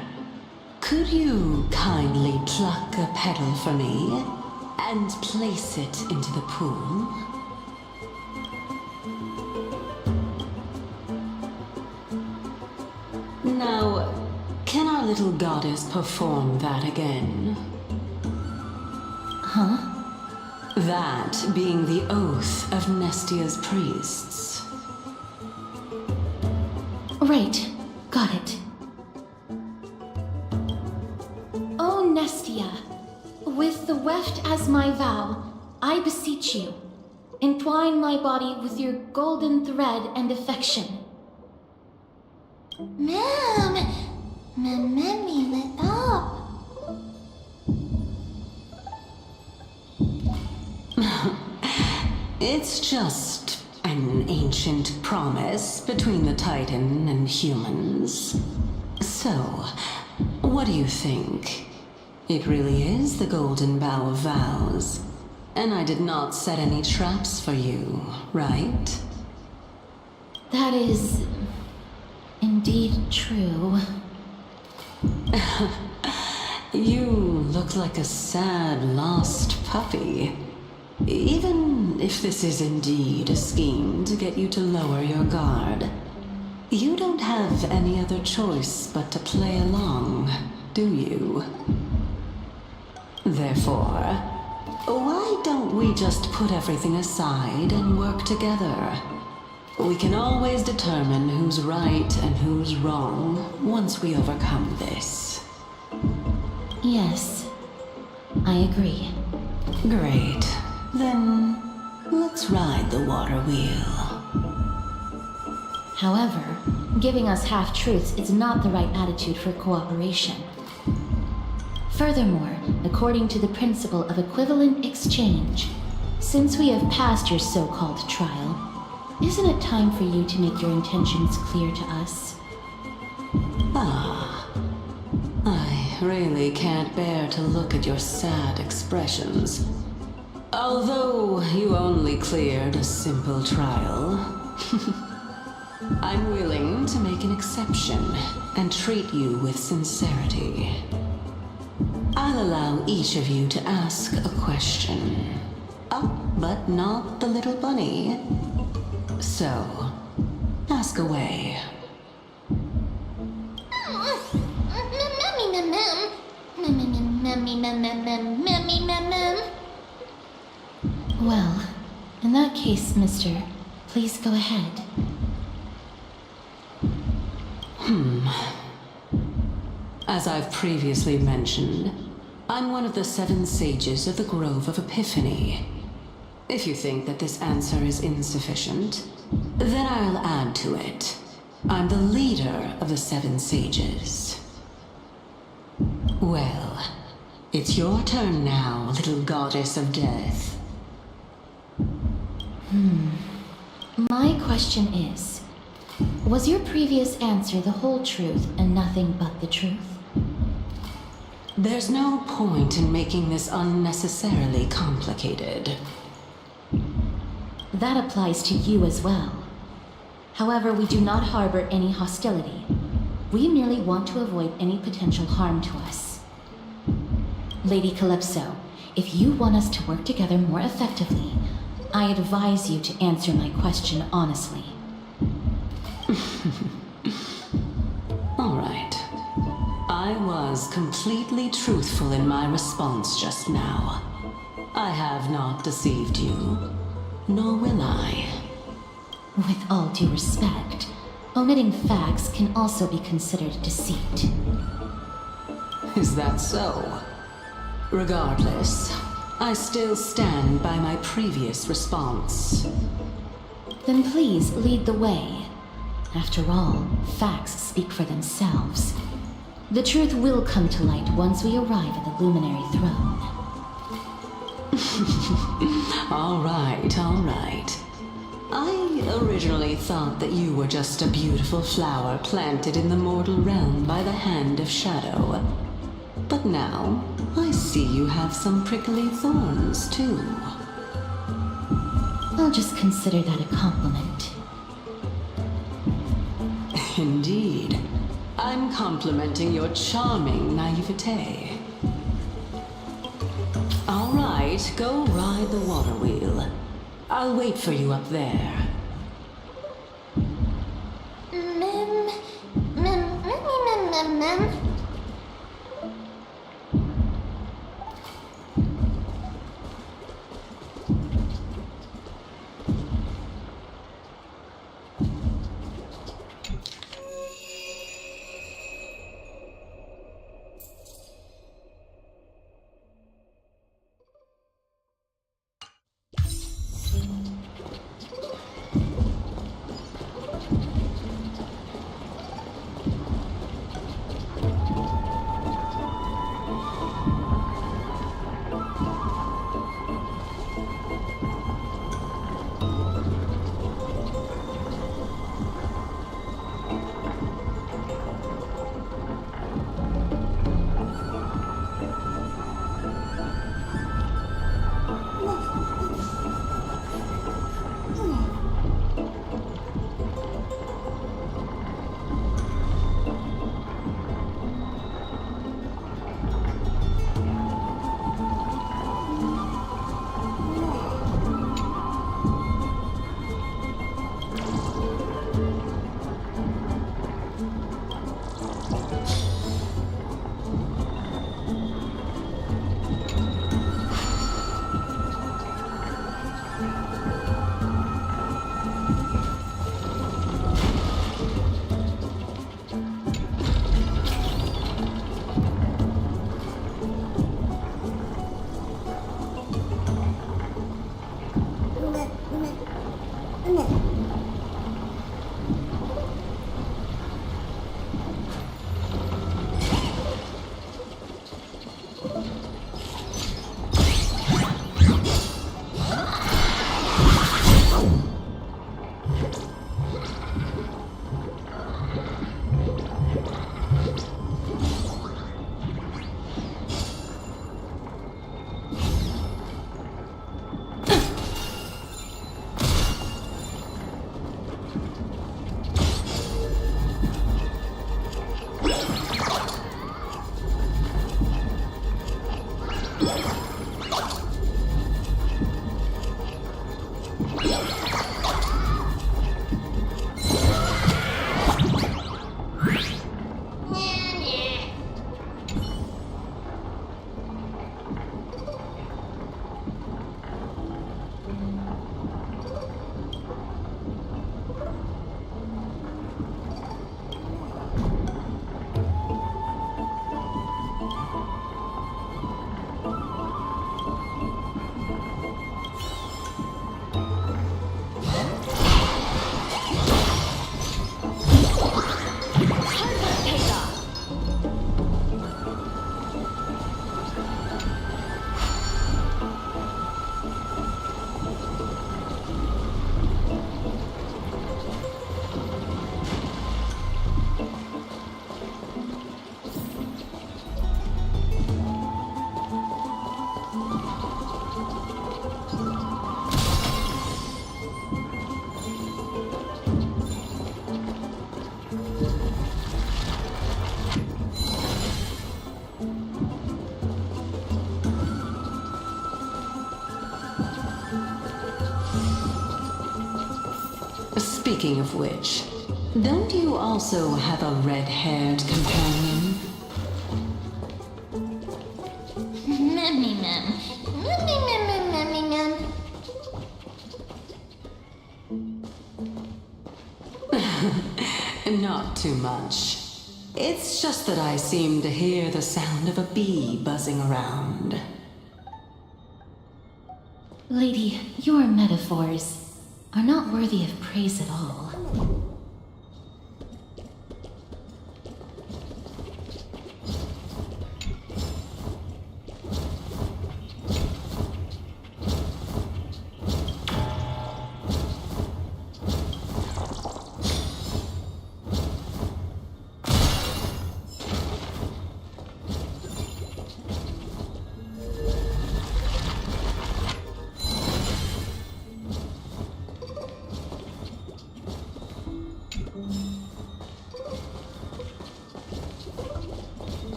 Could you kindly pluck a petal for me and place it into the pool? Now, can our little goddess perform that again? Huh? That being the oath of Nestia's priests. Right. Got it. O Nestia, with the weft as my vow, I beseech you, entwine my body with your golden thread and affection. Mem, Memmy lit up. It's just an ancient promise between the Titan and humans. So, what do you think? It really is the Golden Bough of Vows. And I did not set any traps for you, right? That is indeed true. You look like a sad, lost puppy. Even if this is indeed a scheme to get you to lower your guard, You don't have any other choice but to play along, do you? Therefore, why don't we just put everything aside and work together? We can always determine who's right and who's wrong once we overcome this. Yes, I agree. Great. Then, let's ride the water wheel. However, giving us half-truths is not the right attitude for cooperation. Furthermore, according to the principle of equivalent exchange, since we have passed your so-called trial, isn't it time for you to make your intentions clear to us? I really can't bear to look at your sad expressions. Although you only cleared a simple trial, I'm willing to make an exception and treat you with sincerity. I'll allow each of you to ask a question. But not the little bunny. So, ask away. Well, in that case, mister, please go ahead. As I've previously mentioned, I'm one of the 7 sages of the Grove of Epiphany. If you think that this answer is insufficient, then I'll add to it. I'm the leader of the 7 sages. Well, it's your turn now, little goddess of death. My question is, was your previous answer the whole truth and nothing but the truth? There's no point in making this unnecessarily complicated. That applies to you as well. However, we do not harbor any hostility. We merely want to avoid any potential harm to us. Lady Calypso, if you want us to work together more effectively, I advise you to answer my question honestly. All right. I was completely truthful in my response just now. I have not deceived you, nor will I. With all due respect, omitting facts can also be considered deceit. Is that so? Regardless, I still stand by my previous response. Then please lead the way. After all, facts speak for themselves. The truth will come to light once we arrive at the luminary throne. All right, all right. I originally thought that you were just a beautiful flower planted in the mortal realm by the hand of shadow. But now, I see you have some prickly thorns, too. I'll just consider that a compliment. Indeed. I'm complimenting your charming naivete. All right, go ride the water wheel. I'll wait for you up there. Speaking of which, don't you also have a red-haired companion? Memmy mem. Memmy mem memmy mem. Not too much. It's just that I seem to hear the sound of a bee buzzing around. Lady, your metaphors are not worthy of praise at all.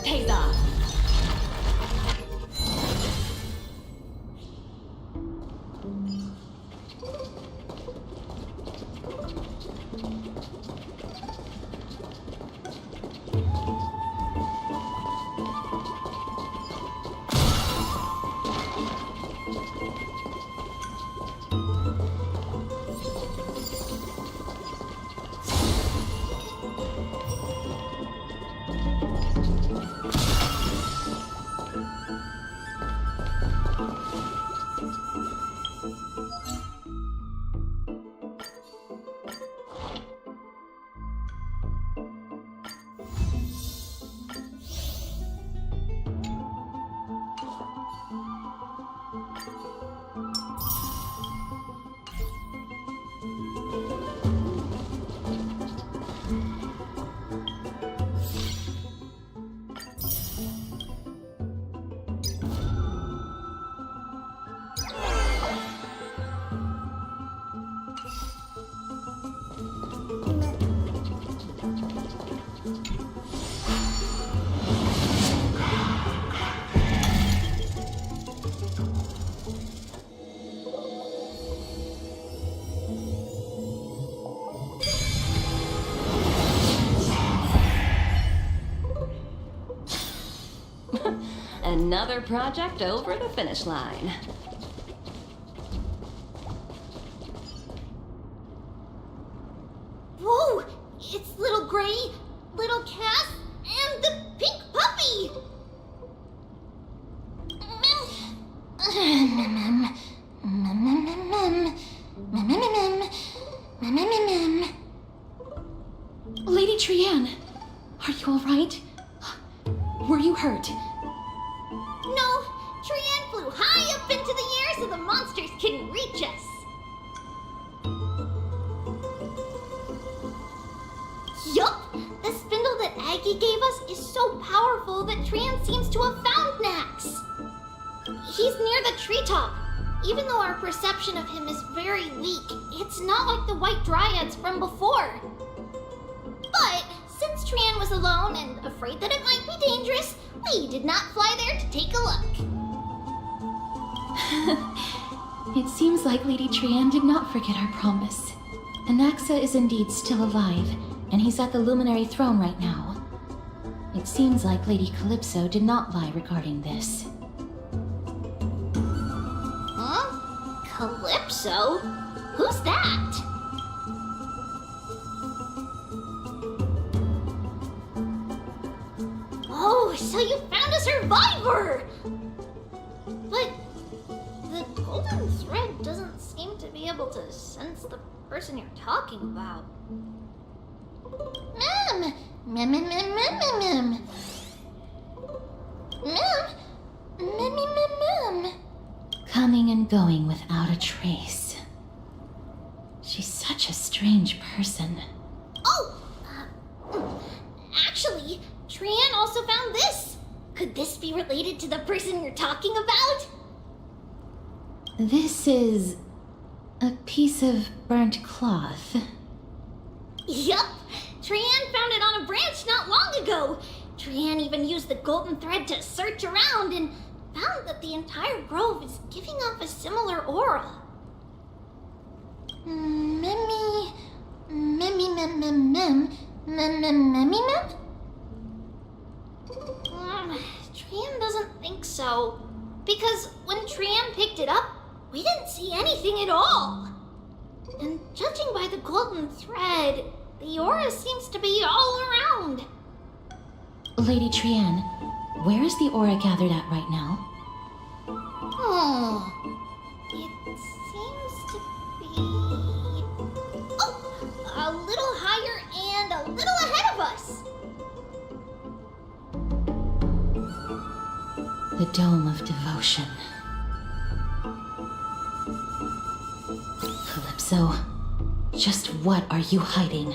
pays off. Another project over the finish line. Whoa! It's little Gray, little Cass, and the pink puppy! Lady Trian, are you all right? Were you hurt? No, Trian flew high up into the air so the monsters couldn't reach us. Yup! The spindle that Aggie gave us is so powerful that Trian seems to have found Nax. He's near the treetop. Even though our perception of him is very weak, it's not like the white dryads from before. But since Trian was alone and afraid that it might be dangerous, we did not fly there to take a look. It seems like Lady Trian did not forget our promise. Anaxa is indeed still alive, and he's at the Luminary Throne right now. It seems like Lady Calypso did not lie regarding this. Huh? Calypso? Who's that? Oh, so you found a survivor! But the golden thread doesn't seem to be able to sense the person you're talking about. Mem! Mem, mem, mem, mem, mem, mem. Mem! Mem, mem, mem, mem. Coming and going without a trace. She's such a strange person. Oh! Actually, Trian also found this. Could this be related to the person you're talking about? This is a piece of burnt cloth. Yup! Trian found it on a branch not long ago. Trian even used the golden thread to search around and found that the entire grove is giving off a similar aura. Memmy... Memmy mem mem mem... Mem mem memmy mem? Trian doesn't think so. Because when Trian picked it up, we didn't see anything at all. And judging by the golden thread, the aura seems to be all around. Lady Trian, where is the aura gathered at right now? Oh, it seems to be... Oh, a little higher and a little ahead of us. The Dome of Devotion. Calypso, just what are you hiding?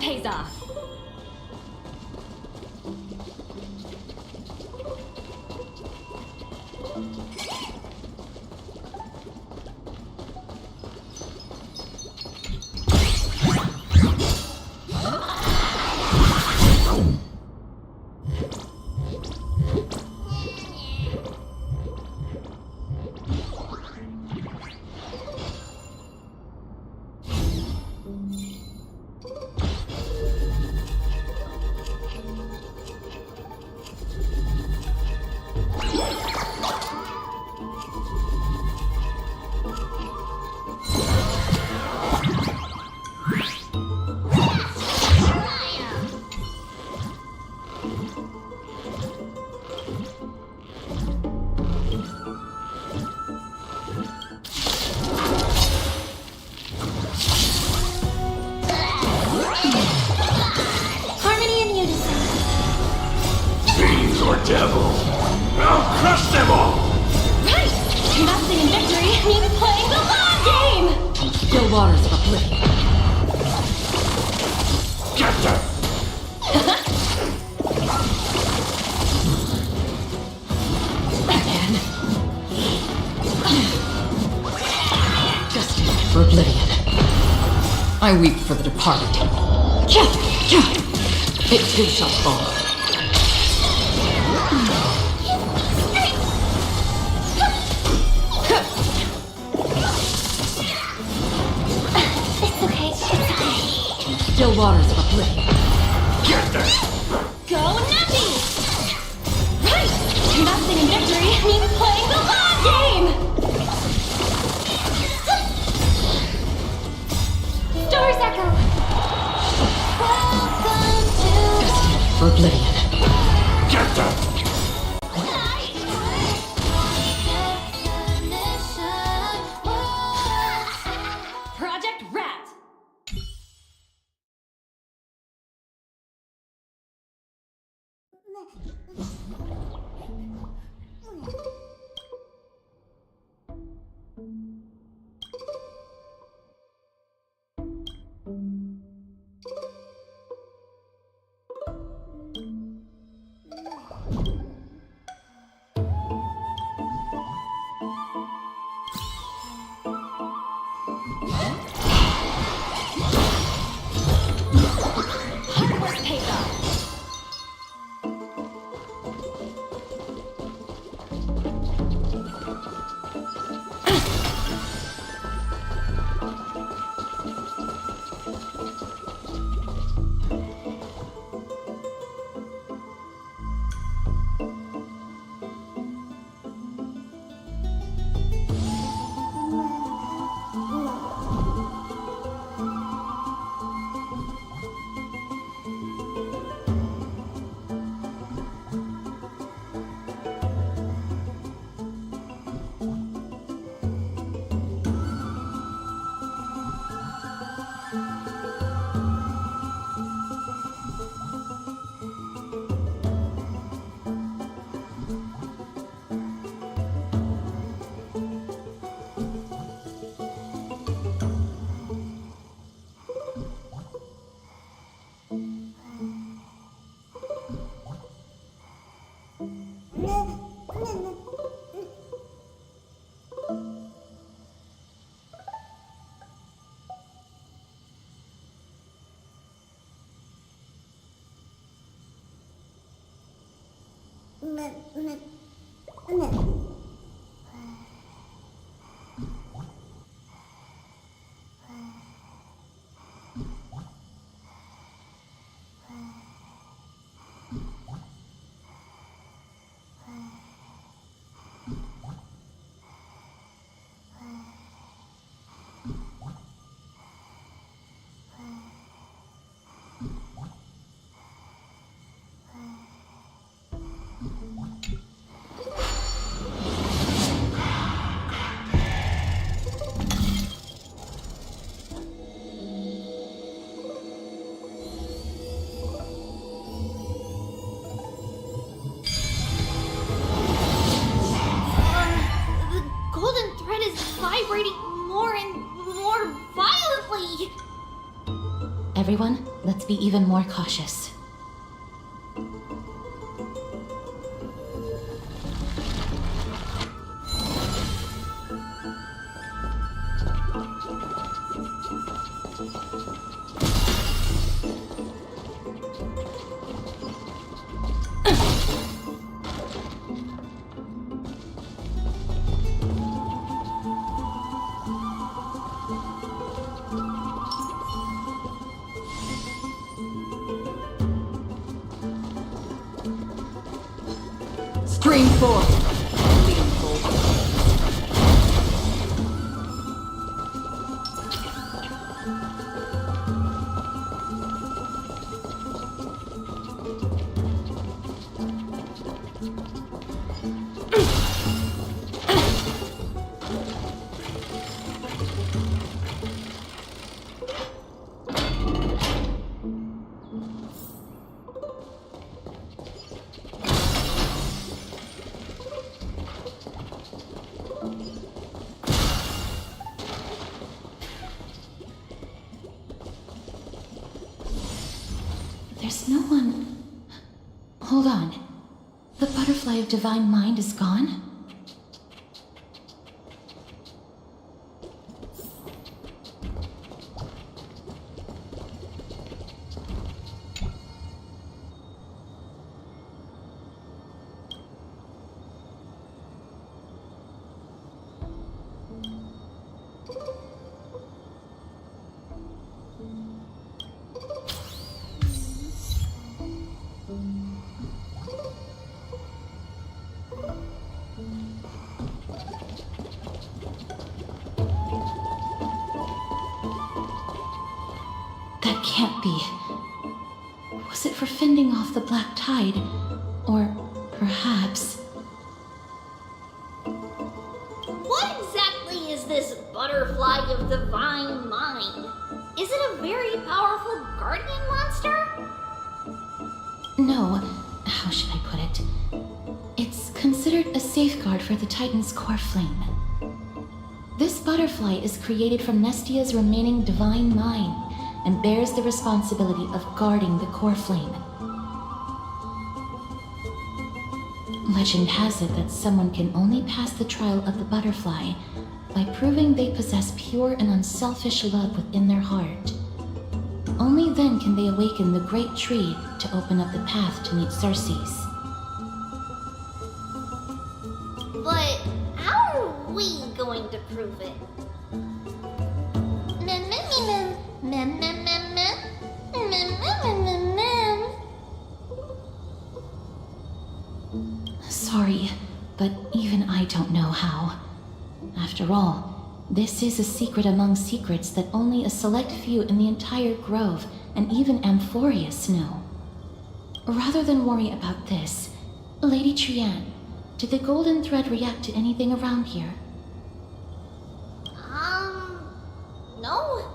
pays off. I weep for the departed. It too shall fall. It's okay, it's okay. Still waters of oblivion. Get there! Go Nappy! Right! Investing in victory means playing the long game! Stars Echo! Welcome to... For oblivion. Get there! Project Rat! Hard work pays off. The golden thread is vibrating more and more violently! Everyone, let's be even more cautious. Stream forth. There's no one... Hold on. The butterfly of divine mind is gone? can't be. Was it for fending off the black tide? Or perhaps... What exactly is this butterfly of the divine mind? Is it a very powerful guardian monster? No, how should I put it? It's considered a safeguard for the Titan's core flame. This butterfly is created from Nestia's remaining divine mind and bears the responsibility of guarding the core flame. Legend has it that someone can only pass the trial of the butterfly by proving they possess pure and unselfish love within their heart. Only then can they awaken the great tree to open up the path to meet Circes. But how are we going to prove it? Sorry, but even I don't know how. After all, this is a secret among secrets that only a select few in the entire grove and even Amphorius know. Rather than worry about this, Lady Trian, did the golden thread react to anything around here? No.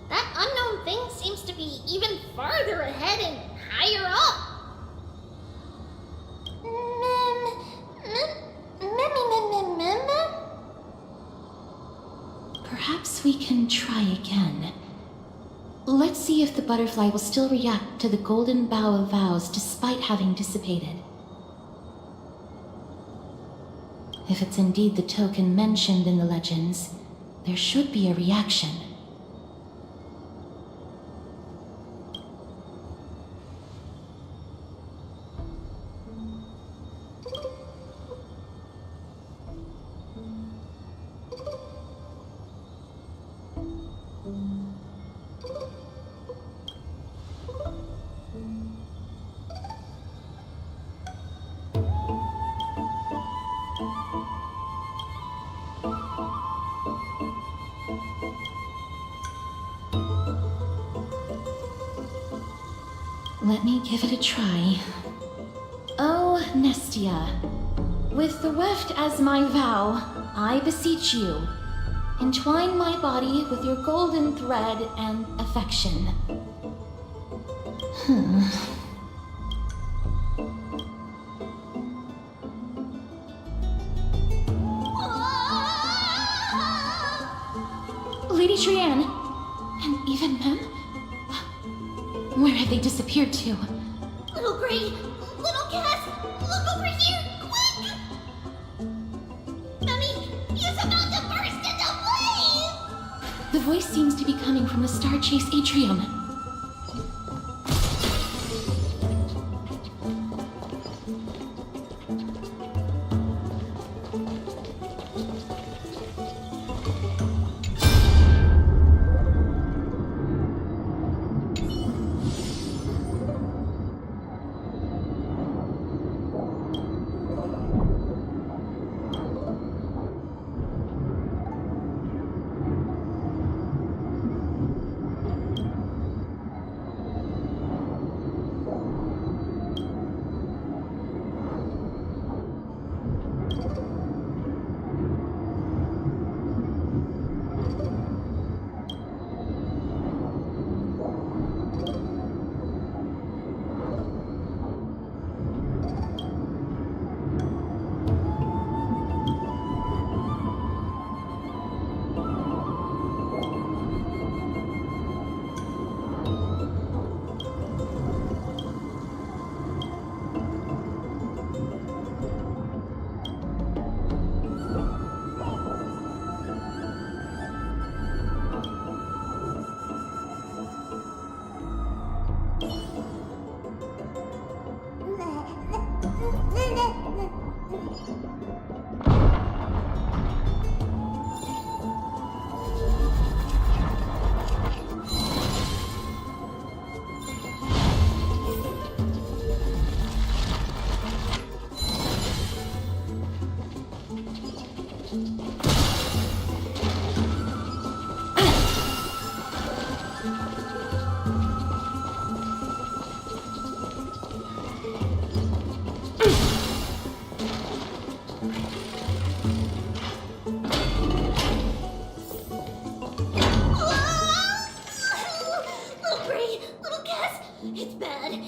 That unknown thing seems to be even farther ahead and higher up. Perhaps we can try again. Let's see if the butterfly will still react to the golden bough of vows despite having dissipated. If it's indeed the token mentioned in the legends, there should be a reaction. Let me give it a try. Oh, Nestia, with the weft as my vow, I beseech you, entwine my body with your golden thread and affection. Lady Trian, and even them? Where had they disappeared to? Little Gray, little Cass, look over here, quick! Mummy, he is about to burst into flames! The voice seems to be coming from the Star Chase atrium.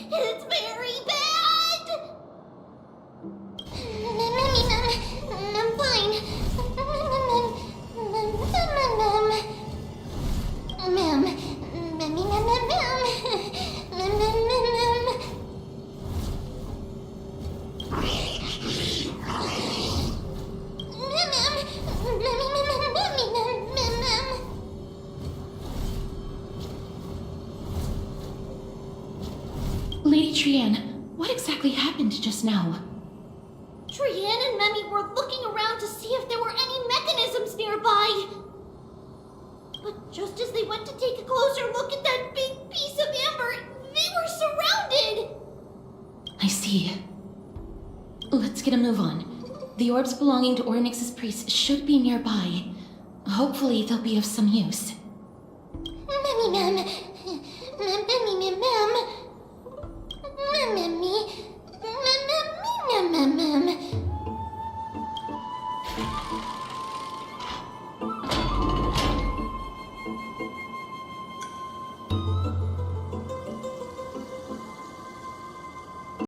It's very bad! I'm fine. Lady Trian, what exactly happened just now? Trian and Memi were looking around to see if there were any mechanisms nearby. But just as they went to take a closer look at that big piece of amber, they were surrounded! I see. Let's get a move on. The orbs belonging to Ornyx's priests should be nearby. Hopefully they'll be of some use. Memi mem. Memi mem. Memi. Mem.